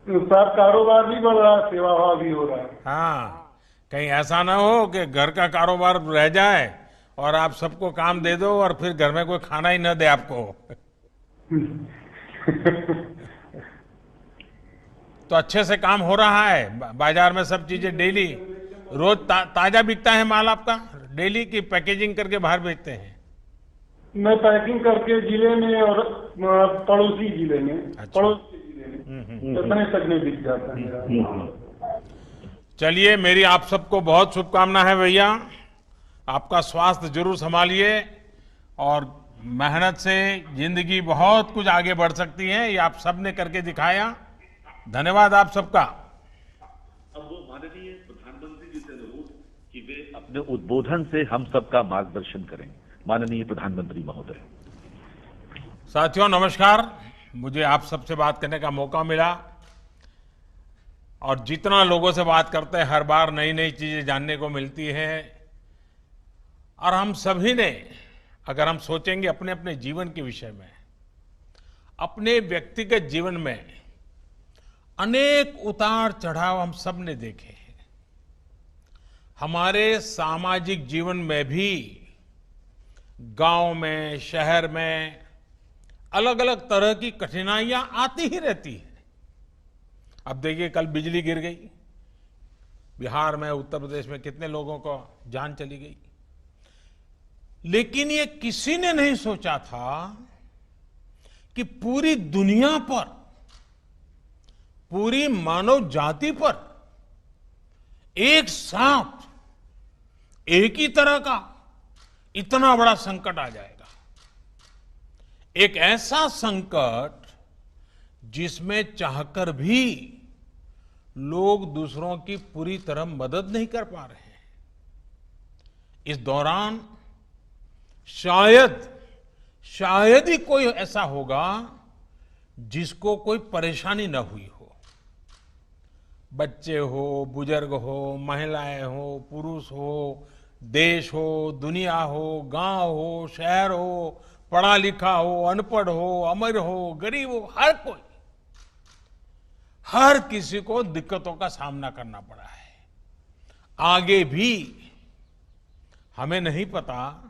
सर कारोबार भी बढ़ रहा है, सेवा भाव भी हो रहा है। हाँ, कहीं ऐसा ना हो कि घर का कारोबार रह जाए और आप सबको काम दे दो और फिर घर में कोई खाना ही न दे आपको। तो अच्छे से काम हो रहा है बाजार में, सब चीजें डेली रोज ताजा बिकता है माल आपका डेली की पैकेजिंग करके बाहर बेचते हैं? मैं पैकिंग करके जिले में और पड़ोसी जिले में, अच्छा। पड़ोसी जिले में इतने तक नहीं बिक जाता है मेरा। चलिए, मेरी आप सबको बहुत शुभकामना है भैया। आपका स्वास्थ्य जरूर संभालिए और मेहनत से जिंदगी बहुत कुछ आगे बढ़ सकती है। ये आप सबने करके दिखाया। धन्यवाद आप सबका। अब वो माननीय प्रधानमंत्री जी से अनुरोध कि वे अपने उद्बोधन से हम सबका मार्गदर्शन करें। माननीय प्रधानमंत्री महोदय। साथियों नमस्कार। मुझे आप सबसे बात करने का मौका मिला और जितना लोगों से बात करते हैं हर बार नई नई चीजें जानने को मिलती है। और हम सभी ने, अगर हम सोचेंगे अपने अपने जीवन के विषय में, अपने व्यक्तिगत जीवन में अनेक उतार चढ़ाव हम सब ने देखे हैं। हमारे सामाजिक जीवन में भी गांव में, शहर में अलग अलग तरह की कठिनाइयां आती ही रहती हैं। अब देखिए, कल बिजली गिर गई बिहार में, उत्तर प्रदेश में कितने लोगों को जान चली गई। लेकिन ये किसी ने नहीं सोचा था कि पूरी दुनिया पर, पूरी मानव जाति पर एक साथ एक ही तरह का इतना बड़ा संकट आ जाएगा। एक ऐसा संकट जिसमें चाहकर भी लोग दूसरों की पूरी तरह मदद नहीं कर पा रहे हैं। इस दौरान शायद ही कोई ऐसा होगा जिसको कोई परेशानी न हुई हो। बच्चे हो, बुजुर्ग हो, महिलाएं हो, पुरुष हो, देश हो, दुनिया हो, गांव हो, शहर हो, पढ़ा लिखा हो, अनपढ़ हो, अमीर हो, गरीब हो, हर किसी को दिक्कतों का सामना करना पड़ा है। आगे भी हमें नहीं पता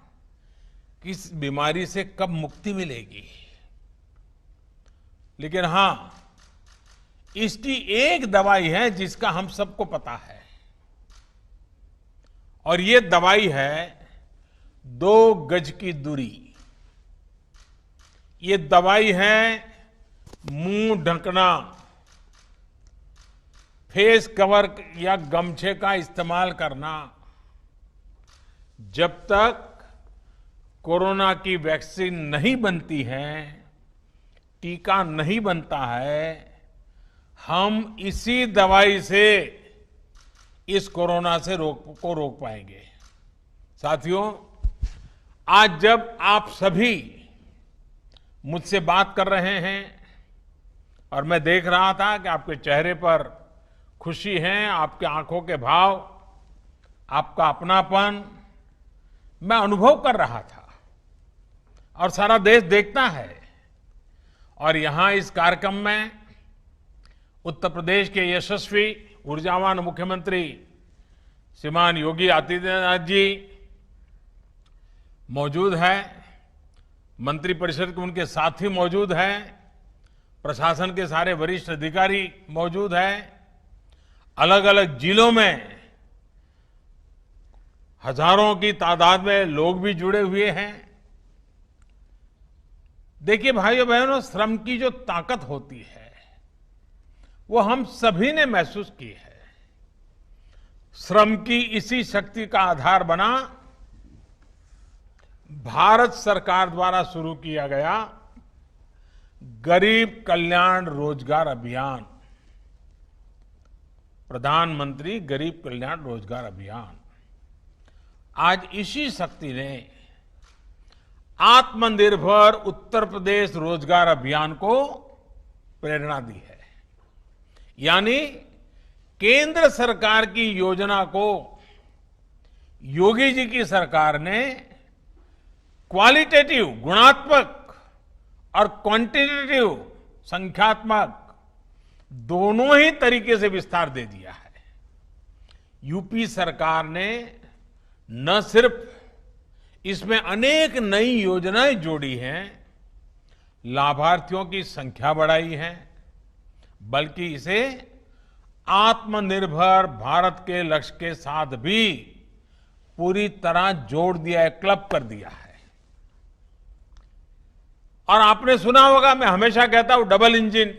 कि इस बीमारी से कब मुक्ति मिलेगी। लेकिन हां, इसकी एक दवाई है जिसका हम सबको पता है, और ये दवाई है 2 गज की दूरी। ये दवाई है मुंह ढकना, फेस कवर या गमछे का इस्तेमाल करना। जब तक कोरोना की वैक्सीन नहीं बनती है, टीका नहीं बनता है, हम इसी दवाई से इस कोरोना से रोक पाएंगे। साथियों, आज जब आप सभी मुझसे बात कर रहे हैं और मैं देख रहा था कि आपके चेहरे पर खुशी है, आपके आंखों के भाव, आपका अपनापन मैं अनुभव कर रहा था, और सारा देश देखता है। और यहां इस कार्यक्रम में उत्तर प्रदेश के यशस्वी ऊर्जावान मुख्यमंत्री श्रीमान योगी आदित्यनाथ जी मौजूद है, मंत्रिपरिषद के उनके साथी मौजूद हैं, प्रशासन के सारे वरिष्ठ अधिकारी मौजूद हैं, अलग अलग जिलों में हजारों की तादाद में लोग भी जुड़े हुए हैं। देखिए भाइयों बहनों, श्रम की जो ताकत होती है वो हम सभी ने महसूस की है। श्रम की इसी शक्ति का आधार बना भारत सरकार द्वारा शुरू किया गया गरीब कल्याण रोजगार अभियान, प्रधानमंत्री गरीब कल्याण रोजगार अभियान। आज इसी शक्ति ने आत्मनिर्भर उत्तर प्रदेश रोजगार अभियान को प्रेरणा दी है। यानी केंद्र सरकार की योजना को योगी जी की सरकार ने क्वालिटेटिव गुणात्मक और क्वांटिटेटिव संख्यात्मक दोनों ही तरीके से विस्तार दे दिया है। यूपी सरकार ने न सिर्फ इसमें अनेक नई योजनाएं जोड़ी हैं, लाभार्थियों की संख्या बढ़ाई है, बल्कि इसे आत्मनिर्भर भारत के लक्ष्य के साथ भी पूरी तरह जोड़ दिया है, क्लब कर दिया है। और आपने सुना होगा, मैं हमेशा कहता हूं डबल इंजन।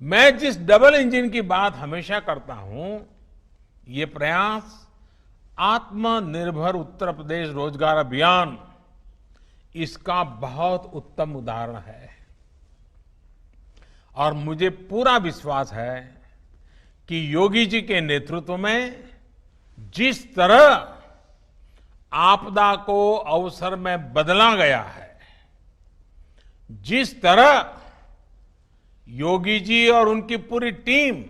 मैं जिस डबल इंजन की बात हमेशा करता हूं, ये प्रयास आत्मनिर्भर उत्तर प्रदेश रोजगार अभियान इसका बहुत उत्तम उदाहरण है। और मुझे पूरा विश्वास है कि योगी जी के नेतृत्व में जिस तरह आपदा को अवसर में बदला गया है, जिस तरह योगी जी और उनकी पूरी टीम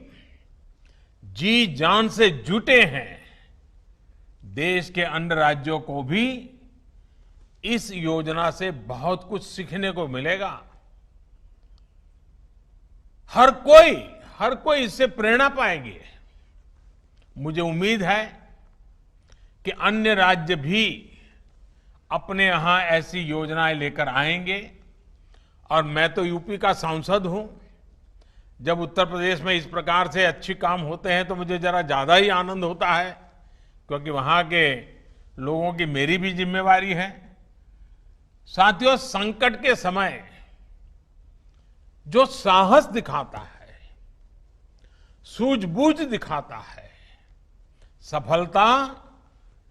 जी जान से जुटे हैं, देश के अन्य राज्यों को भी इस योजना से बहुत कुछ सीखने को मिलेगा। हर कोई इससे प्रेरणा पाएंगे। मुझे उम्मीद है कि अन्य राज्य भी अपने यहां ऐसी योजनाएं लेकर आएंगे। और मैं तो यूपी का सांसद हूं। जब उत्तर प्रदेश में इस प्रकार से अच्छे काम होते हैं तो मुझे जरा ज्यादा ही आनंद होता है, क्योंकि वहां के लोगों की मेरी भी जिम्मेवारी है। साथियों, संकट के समय जो साहस दिखाता है, सूझबूझ दिखाता है, सफलता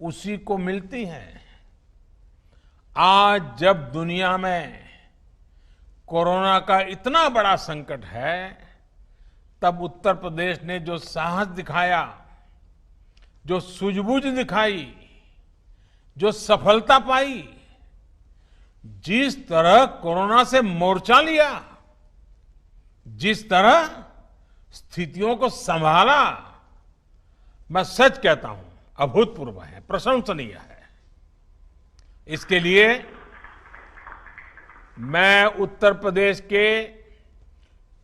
उसी को मिलती है। आज जब दुनिया में कोरोना का इतना बड़ा संकट है, तब उत्तर प्रदेश ने जो साहस दिखाया, जो सूझबूझ दिखाई, जो सफलता पाई, जिस तरह कोरोना से मोर्चा लिया, जिस तरह स्थितियों को संभाला, मैं सच कहता हूं अभूतपूर्व है, प्रशंसनीय है। इसके लिए मैं उत्तर प्रदेश के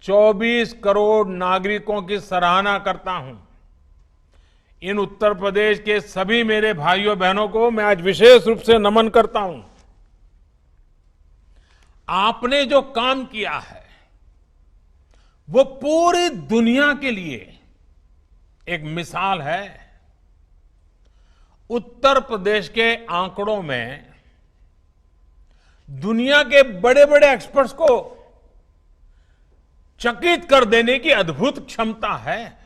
24 करोड़ नागरिकों की सराहना करता हूं। इन उत्तर प्रदेश के सभी मेरे भाइयों बहनों को मैं आज विशेष रूप से नमन करता हूं। आपने जो काम किया है वो पूरी दुनिया के लिए एक मिसाल है। उत्तर प्रदेश के आंकड़ों में दुनिया के बड़े बड़े एक्सपर्ट्स को चकित कर देने की अद्भुत क्षमता है।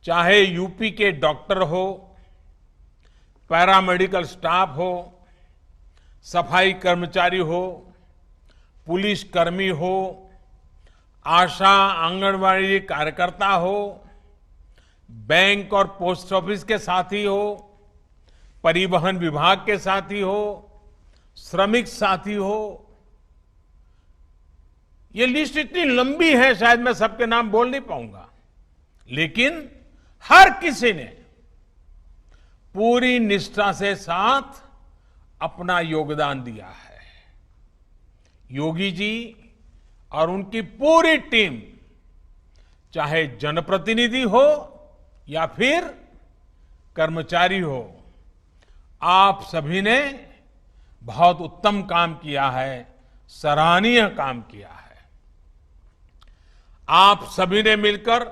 चाहे यूपी के डॉक्टर हो, पैरामेडिकल स्टाफ हो, सफाई कर्मचारी हो, पुलिस कर्मी हो, आशा आंगनवाड़ी कार्यकर्ता हो, बैंक और पोस्ट ऑफिस के साथी हो, परिवहन विभाग के साथी हो, श्रमिक साथी हो। ये लिस्ट इतनी लंबी है, शायद मैं सबके नाम बोल नहीं पाऊंगा, लेकिन हर किसी ने पूरी निष्ठा से साथ अपना योगदान दिया है। योगी जी और उनकी पूरी टीम, चाहे जनप्रतिनिधि हो या फिर कर्मचारी हो, आप सभी ने बहुत उत्तम काम किया है, सराहनीय काम किया है। आप सभी ने मिलकर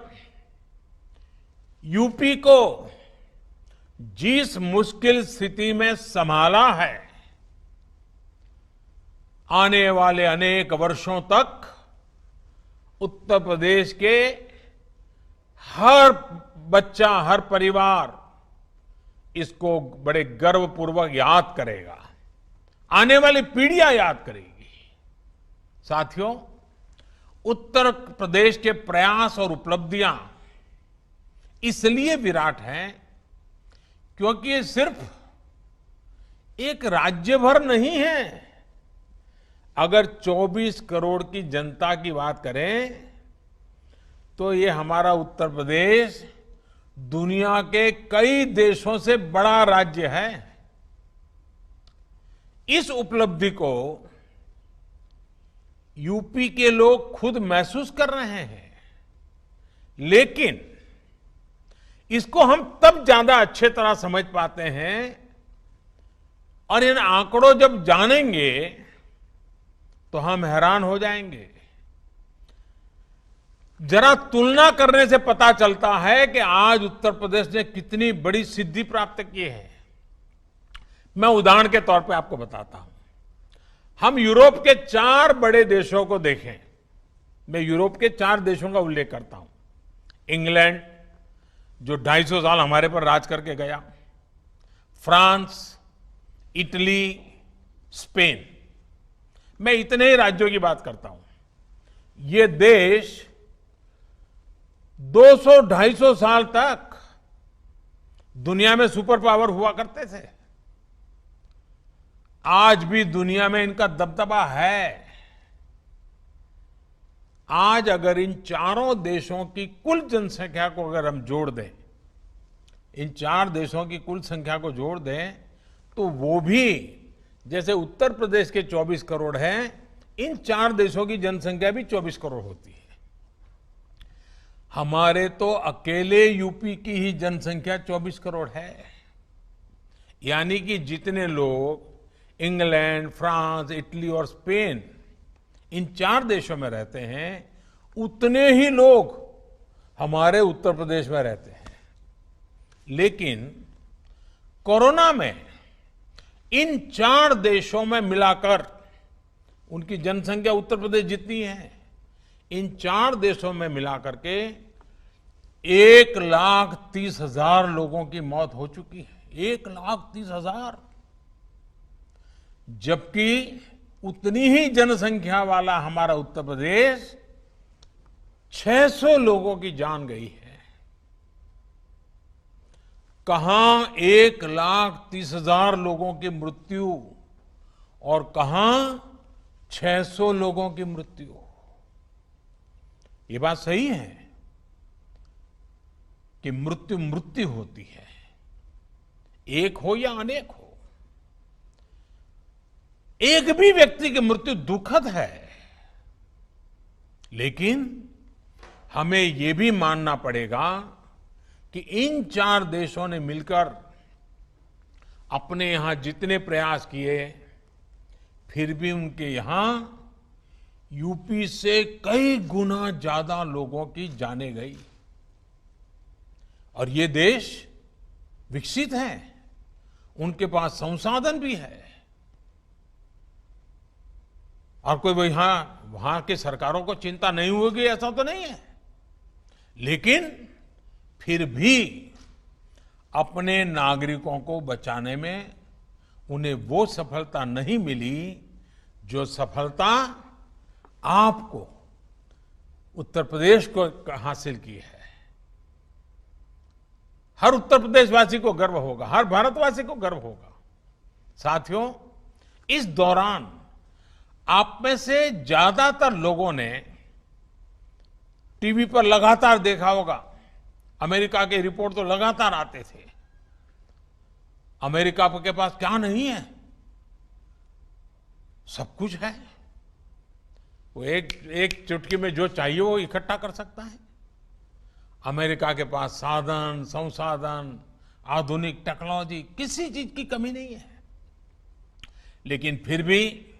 यूपी को जिस मुश्किल स्थिति में संभाला है, आने वाले अनेक वर्षों तक उत्तर प्रदेश के हर बच्चा, हर परिवार इसको बड़े गर्वपूर्वक याद करेगा, आने वाली पीढ़ियां याद करेगी। साथियों, उत्तर प्रदेश के प्रयास और उपलब्धियां इसलिए विराट हैं क्योंकि ये सिर्फ एक राज्य भर नहीं है। अगर 24 करोड़ की जनता की बात करें तो ये हमारा उत्तर प्रदेश दुनिया के कई देशों से बड़ा राज्य है। इस उपलब्धि को यूपी के लोग खुद महसूस कर रहे हैं, लेकिन इसको हम तब ज्यादा अच्छे तरह समझ पाते हैं और इन आंकड़ों जब जानेंगे तो हम हैरान हो जाएंगे। जरा तुलना करने से पता चलता है कि आज उत्तर प्रदेश ने कितनी बड़ी सिद्धि प्राप्त की है। मैं उदाहरण के तौर पे आपको बताता हूं। हम यूरोप के 4 बड़े देशों को देखें। मैं यूरोप के 4 देशों का उल्लेख करता हूं। इंग्लैंड, जो 250 साल हमारे पर राज करके गया, फ्रांस, इटली, स्पेन। मैं इतने ही राज्यों की बात करता हूं। ये देश 200-250 साल तक दुनिया में सुपर पावर हुआ करते थे। आज भी दुनिया में इनका दबदबा है। आज अगर इन चारों देशों की कुल जनसंख्या को अगर हम जोड़ दें, इन 4 देशों की कुल संख्या को जोड़ दें, तो वो भी जैसे उत्तर प्रदेश के 24 करोड़ हैं, इन 4 देशों की जनसंख्या भी 24 करोड़ होती है। हमारे तो अकेले यूपी की ही जनसंख्या 24 करोड़ है। यानी कि जितने लोग इंग्लैंड, फ्रांस, इटली और स्पेन, इन 4 देशों में रहते हैं, उतने ही लोग हमारे उत्तर प्रदेश में रहते हैं। लेकिन कोरोना में इन 4 देशों में मिलाकर उनकी जनसंख्या उत्तर प्रदेश जितनी है, इन 4 देशों में मिलाकर के 1,30,000 लोगों की मौत हो चुकी है। 1,30,000। जबकि उतनी ही जनसंख्या वाला हमारा उत्तर प्रदेश 600 लोगों की जान गई है। कहां 1,30,000 लोगों की मृत्यु और कहां 600 लोगों की मृत्यु। ये बात सही है कि मृत्यु मृत्यु होती है, एक हो या अनेक हो। एक भी व्यक्ति की मृत्यु दुखद है, लेकिन हमें यह भी मानना पड़ेगा कि इन 4 देशों ने मिलकर अपने यहां जितने प्रयास किए, फिर भी उनके यहां यूपी से कई गुना ज्यादा लोगों की जाने गई। और ये देश विकसित है, उनके पास संसाधन भी है, और कोई वहां की सरकारों को चिंता नहीं होगी ऐसा तो नहीं है, लेकिन फिर भी अपने नागरिकों को बचाने में उन्हें वो सफलता नहीं मिली जो सफलता आपको उत्तर प्रदेश को हासिल की है। हर उत्तर प्रदेशवासी को गर्व होगा, हर भारतवासी को गर्व होगा। साथियों, इस दौरान आप में से ज्यादातर लोगों ने टीवी पर लगातार देखा होगा, अमेरिका के रिपोर्ट तो लगातार आते थे। अमेरिका के पास क्या नहीं है? सब कुछ है। वो एक चुटकी में जो चाहिए वो इकट्ठा कर सकता है। अमेरिका के पास साधन, संसाधन, आधुनिक टेक्नोलॉजी, किसी चीज की कमी नहीं है। लेकिन फिर भी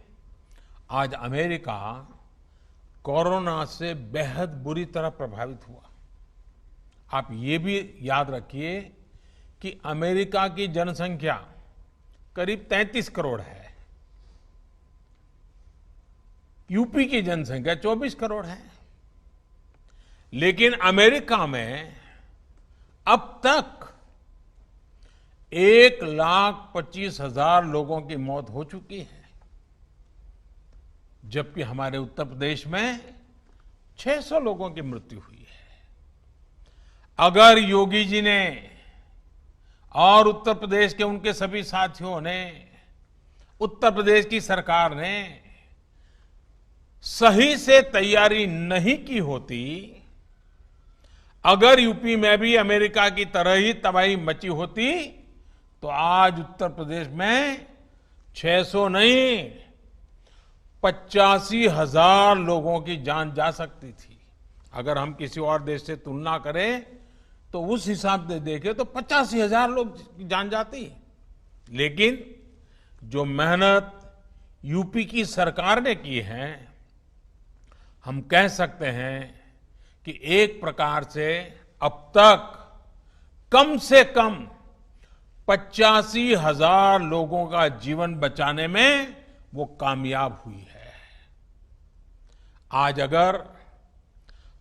आज अमेरिका कोरोना से बेहद बुरी तरह प्रभावित हुआ। आप ये भी याद रखिए कि अमेरिका की जनसंख्या करीब 33 करोड़ है, यूपी की जनसंख्या 24 करोड़ है। लेकिन अमेरिका में अब तक 1,25,000 लोगों की मौत हो चुकी है, जबकि हमारे उत्तर प्रदेश में 600 लोगों की मृत्यु हुई है। अगर योगी जी ने और उत्तर प्रदेश के उनके सभी साथियों ने, उत्तर प्रदेश की सरकार ने सही से तैयारी नहीं की होती, अगर यूपी में भी अमेरिका की तरह ही तबाही मची होती, तो आज उत्तर प्रदेश में 600 नहीं 85,000 लोगों की जान जा सकती थी। अगर हम किसी और देश से तुलना करें तो उस हिसाब से देखें तो 85,000 लोग की जान जाती। लेकिन जो मेहनत यूपी की सरकार ने की है, हम कह सकते हैं कि एक प्रकार से अब तक कम से कम 85,000 लोगों का जीवन बचाने में वो कामयाब हुई है। आज अगर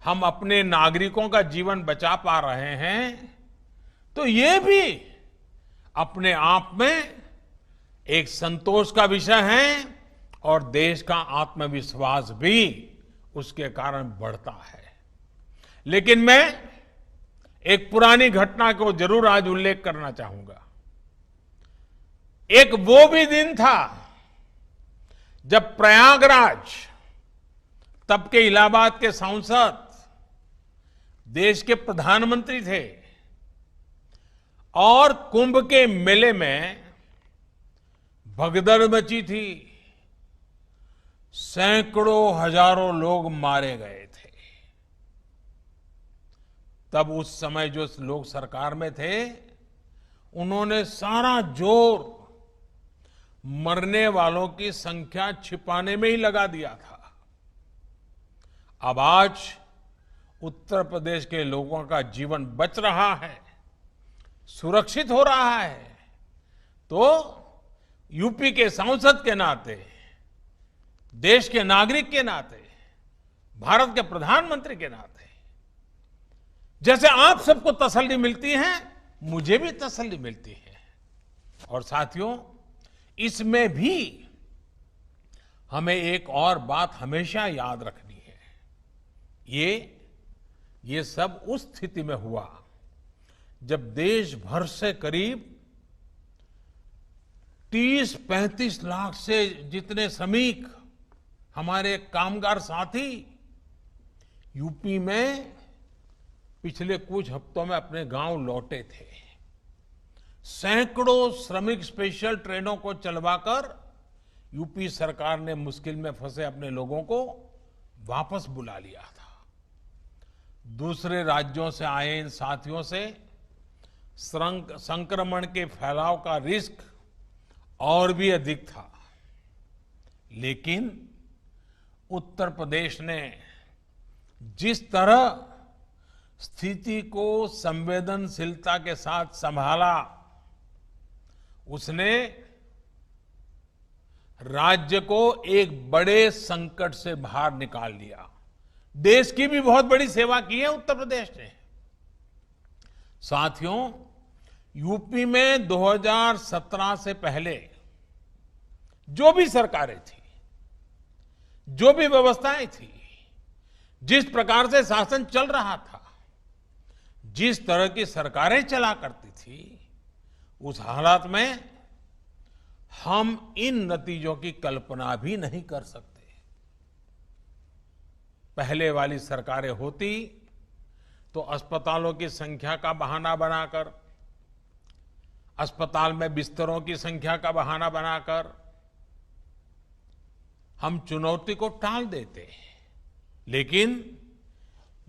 हम अपने नागरिकों का जीवन बचा पा रहे हैं तो ये भी अपने आप में एक संतोष का विषय है, और देश का आत्मविश्वास भी उसके कारण बढ़ता है। लेकिन मैं एक पुरानी घटना को जरूर आज उल्लेख करना चाहूंगा। एक वो भी दिन था जब प्रयागराज, तब के इलाहाबाद के सांसद, देश के प्रधानमंत्री थे, और कुंभ के मेले में भगदड़ मची थी। सैकड़ों हजारों लोग मारे गए थे। तब उस समय जो लोग सरकार में थे, उन्होंने सारा जोर मरने वालों की संख्या छिपाने में ही लगा दिया था। अब आज उत्तर प्रदेश के लोगों का जीवन बच रहा है, सुरक्षित हो रहा है, तो यूपी के सांसद के नाते, देश के नागरिक के नाते, भारत के प्रधानमंत्री के नाते, जैसे आप सबको तसल्ली मिलती है, मुझे भी तसल्ली मिलती है। और साथियों, इसमें भी हमें एक और बात हमेशा याद रखनी है। ये सब उस स्थिति में हुआ जब देश भर से करीब 30-35 लाख से जितने श्रमिक, हमारे कामगार साथी यूपी में पिछले कुछ हफ्तों में अपने गांव लौटे थे। सैकड़ों श्रमिक स्पेशल ट्रेनों को चलवाकर यूपी सरकार ने मुश्किल में फंसे अपने लोगों को वापस बुला लिया था। दूसरे राज्यों से आए इन साथियों से संक्रमण के फैलाव का रिस्क और भी अधिक था, लेकिन उत्तर प्रदेश ने जिस तरह स्थिति को संवेदनशीलता के साथ संभाला, उसने राज्य को एक बड़े संकट से बाहर निकाल लिया। देश की भी बहुत बड़ी सेवा की है उत्तर प्रदेश ने। साथियों, यूपी में 2017 से पहले जो भी सरकारें थी, जो भी व्यवस्थाएं थी, जिस प्रकार से शासन चल रहा था, जिस तरह की सरकारें चला करती थी, उस हालात में हम इन नतीजों की कल्पना भी नहीं कर सकते। पहले वाली सरकारें होती तो अस्पतालों की संख्या का बहाना बनाकर, अस्पताल में बिस्तरों की संख्या का बहाना बनाकर हम चुनौती को टाल देते। लेकिन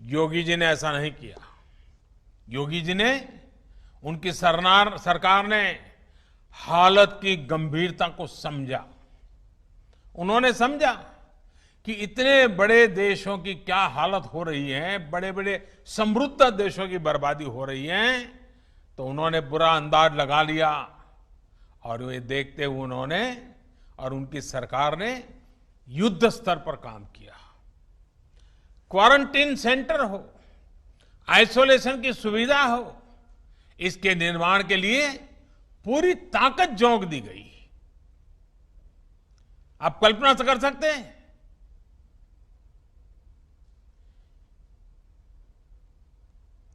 योगी जी ने ऐसा नहीं किया। योगी जी ने, उनकी सरकार ने हालत की गंभीरता को समझा। उन्होंने समझा कि इतने बड़े देशों की क्या हालत हो रही है, बड़े बड़े समृद्ध देशों की बर्बादी हो रही है, तो उन्होंने बुरा अंदाज लगा लिया। और वे देखते हुए उन्होंने और उनकी सरकार ने युद्ध स्तर पर काम किया। क्वारंटीन सेंटर हो, आइसोलेशन की सुविधा हो, इसके निर्माण के लिए पूरी ताकत झोंक दी गई। आप कल्पना से कर सकते हैं,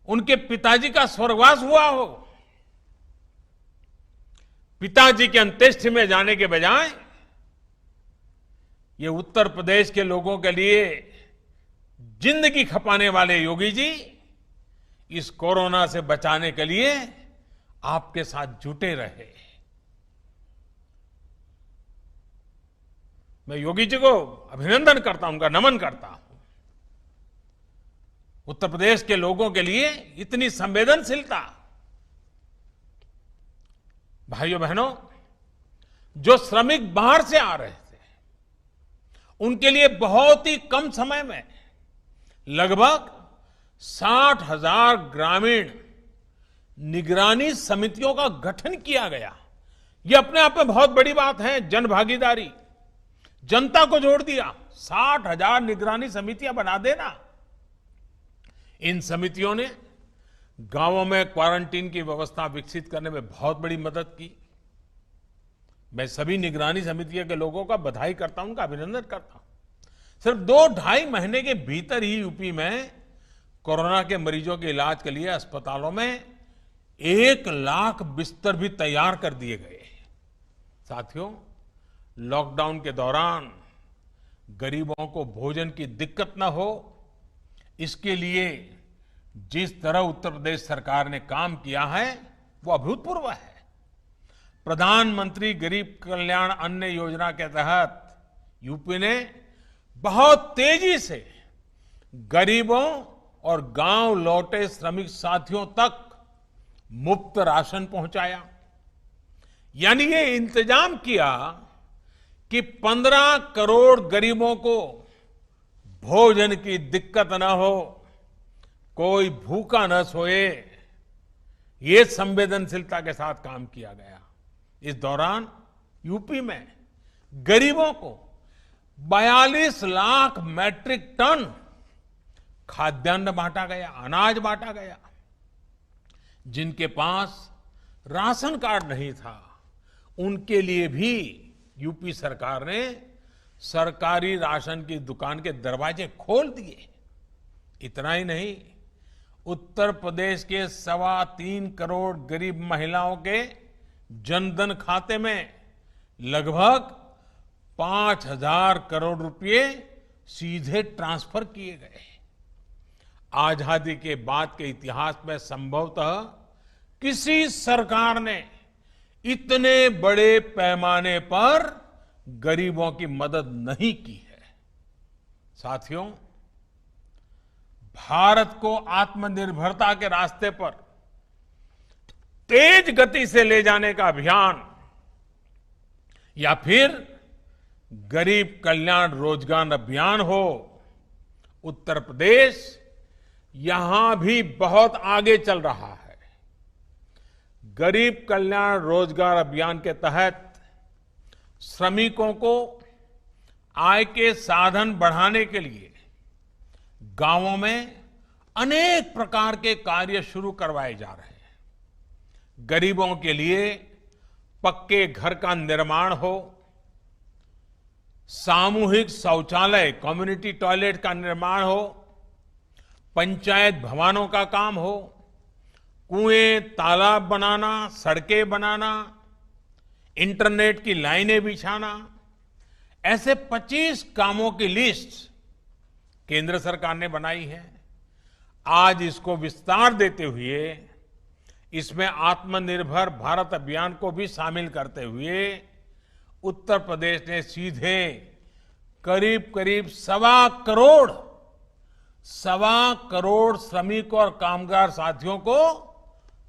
उनके पिताजी का स्वर्गवास हुआ हो, पिताजी के अंत्येष्टि में जाने के बजाय ये उत्तर प्रदेश के लोगों के लिए जिंदगी खपाने वाले योगी जी इस कोरोना से बचाने के लिए आपके साथ जुटे रहे। मैं योगी जी को अभिनंदन करता हूं, उनका नमन करता हूं। उत्तर प्रदेश के लोगों के लिए इतनी संवेदनशीलता। भाइयों बहनों, जो श्रमिक बाहर से आ रहे थे, उनके लिए बहुत ही कम समय में लगभग 60,000 ग्रामीण निगरानी समितियों का गठन किया गया। यह अपने आप में बहुत बड़ी बात है। जन भागीदारी, जनता को जोड़ दिया। 60,000 निगरानी समितियां बना देना। इन समितियों ने गांवों में क्वारंटीन की व्यवस्था विकसित करने में बहुत बड़ी मदद की। मैं सभी निगरानी समितियों के लोगों का बधाई करता हूं, उनका अभिनंदन करता हूं। सिर्फ 2-2.5 महीने के भीतर ही यूपी में कोरोना के मरीजों के इलाज के लिए अस्पतालों में 1 लाख बिस्तर भी तैयार कर दिए गए। साथियों, लॉकडाउन के दौरान गरीबों को भोजन की दिक्कत न हो, इसके लिए जिस तरह उत्तर प्रदेश सरकार ने काम किया है वो अभूतपूर्व है। प्रधानमंत्री गरीब कल्याण अन्न योजना के तहत यूपी ने बहुत तेजी से गरीबों और गांव लौटे श्रमिक साथियों तक मुफ्त राशन पहुंचाया। यानी ये इंतजाम किया कि 15 करोड़ गरीबों को भोजन की दिक्कत न हो, कोई भूखा न सोए। ये संवेदनशीलता के साथ काम किया गया। इस दौरान यूपी में गरीबों को 42 लाख मैट्रिक टन खाद्यान्न बांटा गया, अनाज बांटा गया। जिनके पास राशन कार्ड नहीं था, उनके लिए भी यूपी सरकार ने सरकारी राशन की दुकान के दरवाजे खोल दिए। इतना ही नहीं, उत्तर प्रदेश के 3.25 करोड़ गरीब महिलाओं के जनधन खाते में लगभग 5,000 करोड़ रुपए सीधे ट्रांसफर किए गए। आजादी के बाद के इतिहास में संभवतः किसी सरकार ने इतने बड़े पैमाने पर गरीबों की मदद नहीं की है। साथियों, भारत को आत्मनिर्भरता के रास्ते पर तेज गति से ले जाने का अभियान या फिर गरीब कल्याण रोजगार अभियान हो, उत्तर प्रदेश यहां भी बहुत आगे चल रहा है। गरीब कल्याण रोजगार अभियान के तहत श्रमिकों को आय के साधन बढ़ाने के लिए गांवों में अनेक प्रकार के कार्य शुरू करवाए जा रहे हैं। गरीबों के लिए पक्के घर का निर्माण हो, सामूहिक शौचालय कम्युनिटी टॉयलेट का निर्माण हो, पंचायत भवनों का काम हो, कुएं तालाब बनाना, सड़कें बनाना, इंटरनेट की लाइनें बिछाना, ऐसे 25 कामों की लिस्ट केंद्र सरकार ने बनाई है। आज इसको विस्तार देते हुए इसमें आत्मनिर्भर भारत अभियान को भी शामिल करते हुए उत्तर प्रदेश ने सीधे करीब करीब 1.25 करोड़ श्रमिक और कामगार साथियों को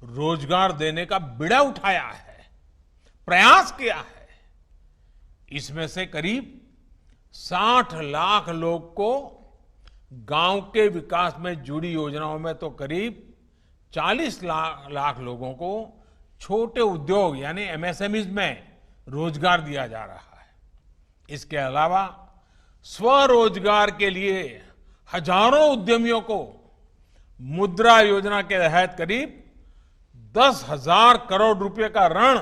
रोजगार देने का बीड़ा उठाया है, प्रयास किया है। इसमें से करीब 60 लाख लोग को गांव के विकास में जुड़ी योजनाओं में तो करीब 40 लाख लोगों को छोटे उद्योग यानी एमएसएमईज में रोजगार दिया जा रहा है। इसके अलावा स्वरोजगार के लिए हजारों उद्यमियों को मुद्रा योजना के तहत करीब 10,000 करोड़ रुपए का ऋण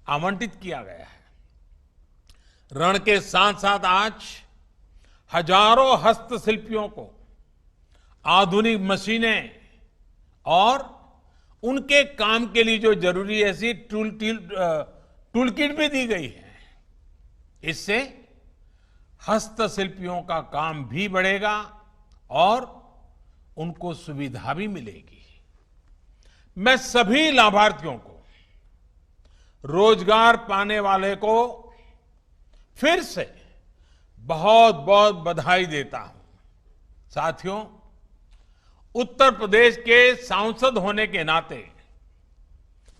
आवंटित किया गया है। ऋण के साथ साथ आज हजारों हस्तशिल्पियों को आधुनिक मशीनें और उनके काम के लिए जो जरूरी ऐसी टूल किट भी दी गई है। इससे हस्तशिल्पियों का काम भी बढ़ेगा और उनको सुविधा भी मिलेगी। मैं सभी लाभार्थियों को, रोजगार पाने वाले को फिर से बहुत बहुत बधाई देता हूं। साथियों, उत्तर प्रदेश के सांसद होने के नाते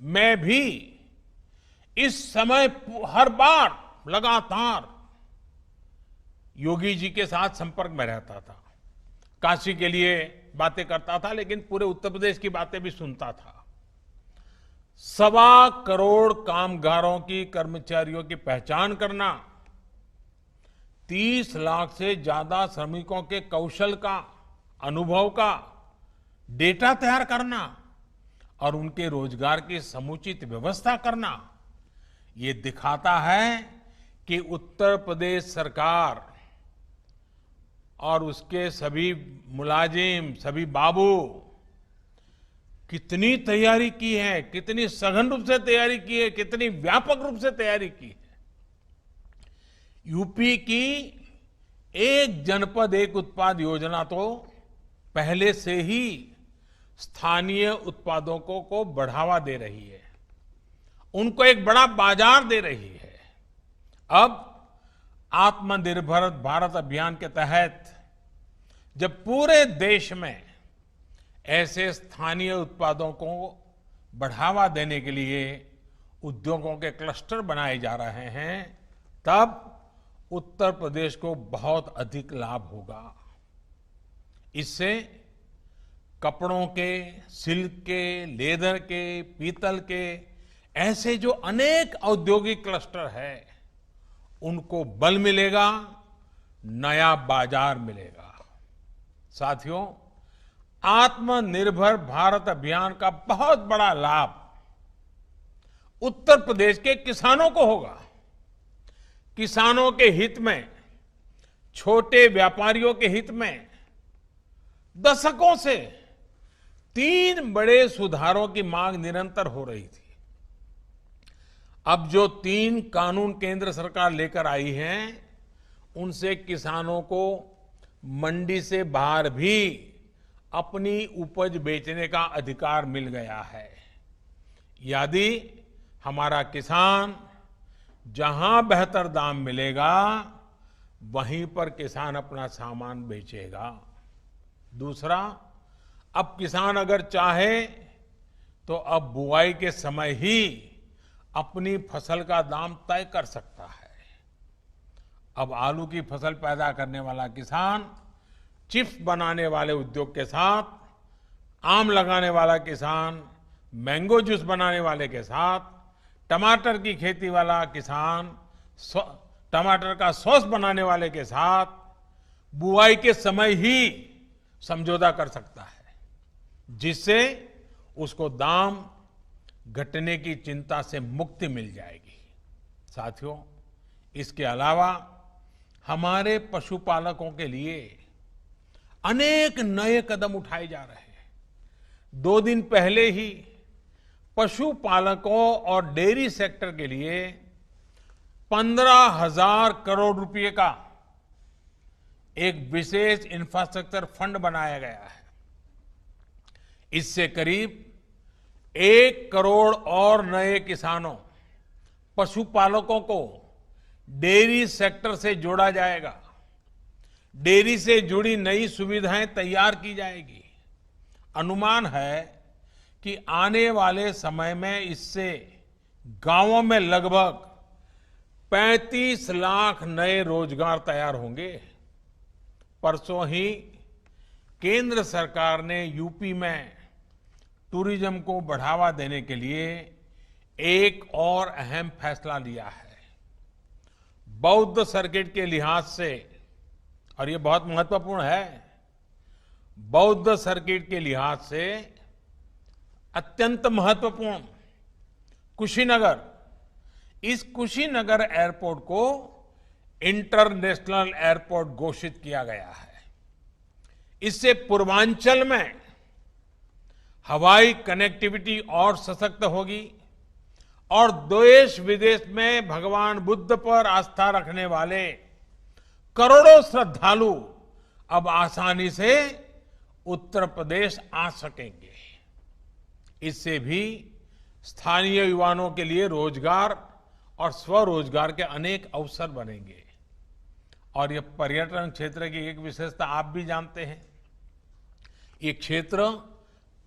मैं भी इस समय हर बार लगातार योगी जी के साथ संपर्क में रहता था। काशी के लिए बातें करता था, लेकिन पूरे उत्तर प्रदेश की बातें भी सुनता था। 1.25 करोड़ कामगारों की, कर्मचारियों की पहचान करना, 30 लाख से ज्यादा श्रमिकों के कौशल का, अनुभव का डेटा तैयार करना और उनके रोजगार की समुचित व्यवस्था करना, ये दिखाता है कि उत्तर प्रदेश सरकार और उसके सभी मुलाजिम, सभी बाबू कितनी तैयारी की है, कितनी सघन रूप से तैयारी की है, कितनी व्यापक रूप से तैयारी की है। यूपी की एक जनपद एक उत्पाद योजना तो पहले से ही स्थानीय उत्पादों को बढ़ावा दे रही है, उनको एक बड़ा बाजार दे रही है। अब आत्मनिर्भर भारत अभियान के तहत जब पूरे देश में ऐसे स्थानीय उत्पादों को बढ़ावा देने के लिए उद्योगों के क्लस्टर बनाए जा रहे हैं, तब उत्तर प्रदेश को बहुत अधिक लाभ होगा। इससे कपड़ों के, सिल्क के, लेदर के, पीतल के ऐसे जो अनेक औद्योगिक क्लस्टर है, उनको बल मिलेगा, नया बाजार मिलेगा। साथियों, आत्मनिर्भर भारत अभियान का बहुत बड़ा लाभ उत्तर प्रदेश के किसानों को होगा। किसानों के हित में, छोटे व्यापारियों के हित में दशकों से 3 बड़े सुधारों की मांग निरंतर हो रही थी। अब जो 3 कानून केंद्र सरकार लेकर आई है, उनसे किसानों को मंडी से बाहर भी अपनी उपज बेचने का अधिकार मिल गया है। यदि हमारा किसान जहां बेहतर दाम मिलेगा, वहीं पर किसान अपना सामान बेचेगा। दूसरा, अब किसान अगर चाहे तो अब बुआई के समय ही अपनी फसल का दाम तय कर सकता है। अब आलू की फसल पैदा करने वाला किसान चिप्स बनाने वाले उद्योग के साथ, आम लगाने वाला किसान मैंगो जूस बनाने वाले के साथ, टमाटर की खेती वाला किसान टमाटर का सॉस बनाने वाले के साथ बुआई के समय ही समझौता कर सकता है, जिससे उसको दाम घटने की चिंता से मुक्ति मिल जाएगी। साथियों, इसके अलावा हमारे पशुपालकों के लिए अनेक नए कदम उठाए जा रहे हैं। 2 दिन पहले ही पशुपालकों और डेयरी सेक्टर के लिए 15,000 करोड़ रुपए का एक विशेष इंफ्रास्ट्रक्चर फंड बनाया गया है। इससे करीब 1 करोड़ और नए किसानों, पशुपालकों को डेयरी सेक्टर से जोड़ा जाएगा। डेयरी से जुड़ी नई सुविधाएं तैयार की जाएगी। अनुमान है कि आने वाले समय में इससे गांवों में लगभग 35 लाख नए रोजगार तैयार होंगे। परसों ही केंद्र सरकार ने यूपी में टूरिज्म को बढ़ावा देने के लिए एक और अहम फैसला लिया है। बौद्ध सर्किट के लिहाज से, और ये बहुत महत्वपूर्ण है, बौद्ध सर्किट के लिहाज से अत्यंत महत्वपूर्ण कुशीनगर, इस कुशीनगर एयरपोर्ट को इंटरनेशनल एयरपोर्ट घोषित किया गया है। इससे पूर्वांचल में हवाई कनेक्टिविटी और सशक्त होगी और देश विदेश में भगवान बुद्ध पर आस्था रखने वाले करोड़ों श्रद्धालु अब आसानी से उत्तर प्रदेश आ सकेंगे। इससे भी स्थानीय युवाओं के लिए रोजगार और स्वरोजगार के अनेक अवसर बनेंगे। और ये पर्यटन क्षेत्र की एक विशेषता आप भी जानते हैं, ये क्षेत्र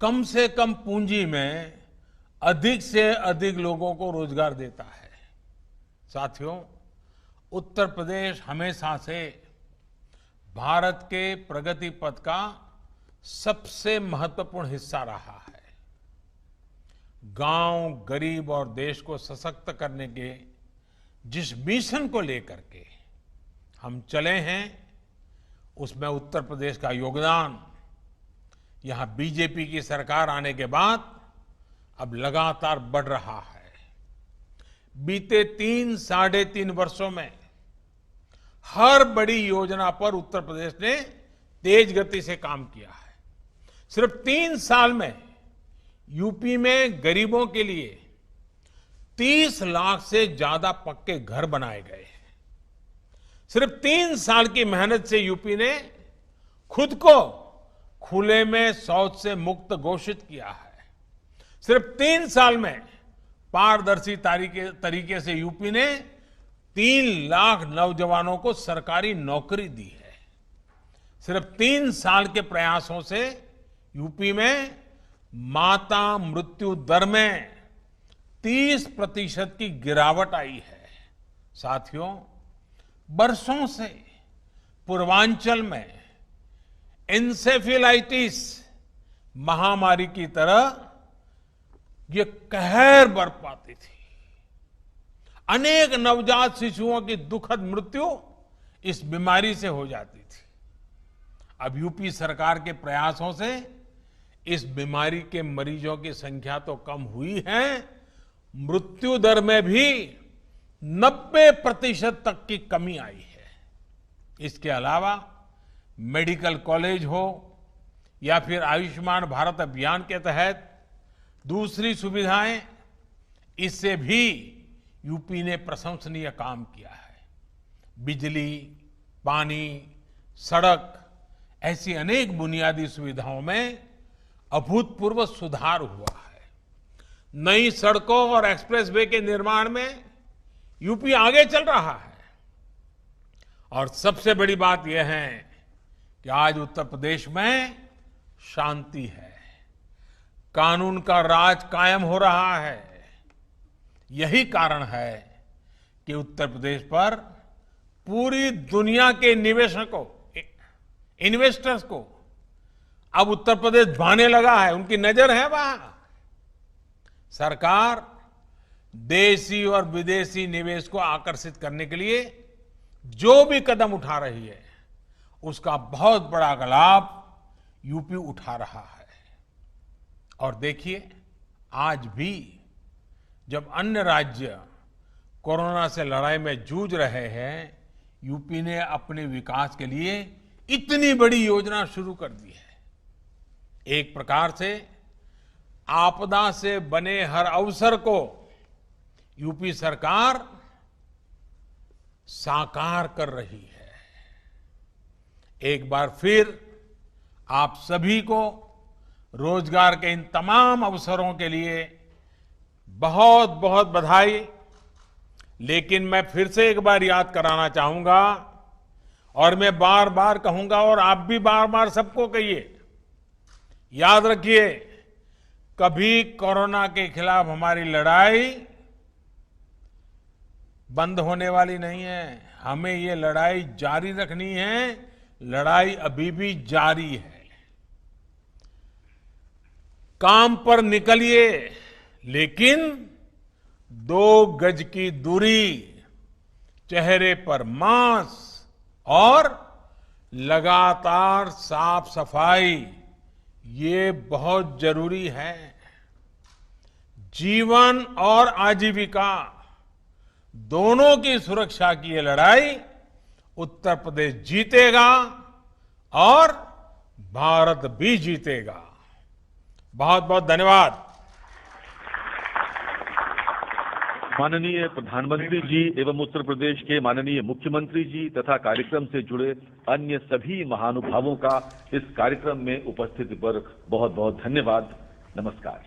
कम से कम पूंजी में अधिक से अधिक लोगों को रोजगार देता है। साथियों, उत्तर प्रदेश हमेशा से भारत के प्रगति पथ का सबसे महत्वपूर्ण हिस्सा रहा है। गांव, गरीब और देश को सशक्त करने के जिस मिशन को लेकर के हम चले हैं, उसमें उत्तर प्रदेश का योगदान यहां बीजेपी की सरकार आने के बाद अब लगातार बढ़ रहा है। बीते 3-3.5 वर्षों में हर बड़ी योजना पर उत्तर प्रदेश ने तेज गति से काम किया है। सिर्फ 3 साल में यूपी में गरीबों के लिए 30 लाख से ज्यादा पक्के घर बनाए गए हैं। सिर्फ 3 साल की मेहनत से यूपी ने खुद को खुले में शौच से मुक्त घोषित किया है। सिर्फ 3 साल में पारदर्शी तरीके से यूपी ने 3 लाख नौजवानों को सरकारी नौकरी दी है। सिर्फ 3 साल के प्रयासों से यूपी में माता मृत्यु दर में 30% की गिरावट आई है। साथियों, बरसों से पूर्वांचल में एन्सेफेलाइटिस महामारी की तरह ये कहर बरपाती थी। अनेक नवजात शिशुओं की दुखद मृत्यु इस बीमारी से हो जाती थी। अब यूपी सरकार के प्रयासों से इस बीमारी के मरीजों की संख्या तो कम हुई है, मृत्यु दर में भी 90% तक की कमी आई है। इसके अलावा मेडिकल कॉलेज हो या फिर आयुष्मान भारत अभियान के तहत दूसरी सुविधाएं, इससे भी यूपी ने प्रशंसनीय काम किया है। बिजली, पानी, सड़क, ऐसी अनेक बुनियादी सुविधाओं में अभूतपूर्व सुधार हुआ है। नई सड़कों और एक्सप्रेसवे के निर्माण में यूपी आगे चल रहा है। और सबसे बड़ी बात यह है कि आज उत्तर प्रदेश में शांति है, कानून का राज कायम हो रहा है। यही कारण है कि उत्तर प्रदेश पर पूरी दुनिया के निवेशकों, इन्वेस्टर्स को अब उत्तर प्रदेश भाने लगा है, उनकी नजर है वहां। सरकार देशी और विदेशी निवेश को आकर्षित करने के लिए जो भी कदम उठा रही है, उसका बहुत बड़ा लाभ यूपी उठा रहा है। और देखिए, आज भी जब अन्य राज्य कोरोना से लड़ाई में जूझ रहे हैं, यूपी ने अपने विकास के लिए इतनी बड़ी योजना शुरू कर दी है। एक प्रकार से आपदा से बने हर अवसर को यूपी सरकार साकार कर रही है। एक बार फिर आप सभी को रोजगार के इन तमाम अवसरों के लिए बहुत बहुत बधाई। लेकिन मैं फिर से एक बार याद कराना चाहूंगा, और मैं बार बार कहूंगा, और आप भी बार बार सबको कहिए, याद रखिए, कभी कोरोना के खिलाफ हमारी लड़ाई बंद होने वाली नहीं है। हमें ये लड़ाई जारी रखनी है। लड़ाई अभी भी जारी है। काम पर निकलिए, लेकिन 2 गज की दूरी, चेहरे पर मास्क और लगातार साफ सफाई, ये बहुत जरूरी है। जीवन और आजीविका दोनों की सुरक्षा की ये लड़ाई उत्तर प्रदेश जीतेगा और भारत भी जीतेगा। बहुत बहुत धन्यवाद। माननीय प्रधानमंत्री जी एवं उत्तर प्रदेश के माननीय मुख्यमंत्री जी तथा कार्यक्रम से जुड़े अन्य सभी महानुभावों का इस कार्यक्रम में उपस्थिति पर बहुत बहुत धन्यवाद। नमस्कार।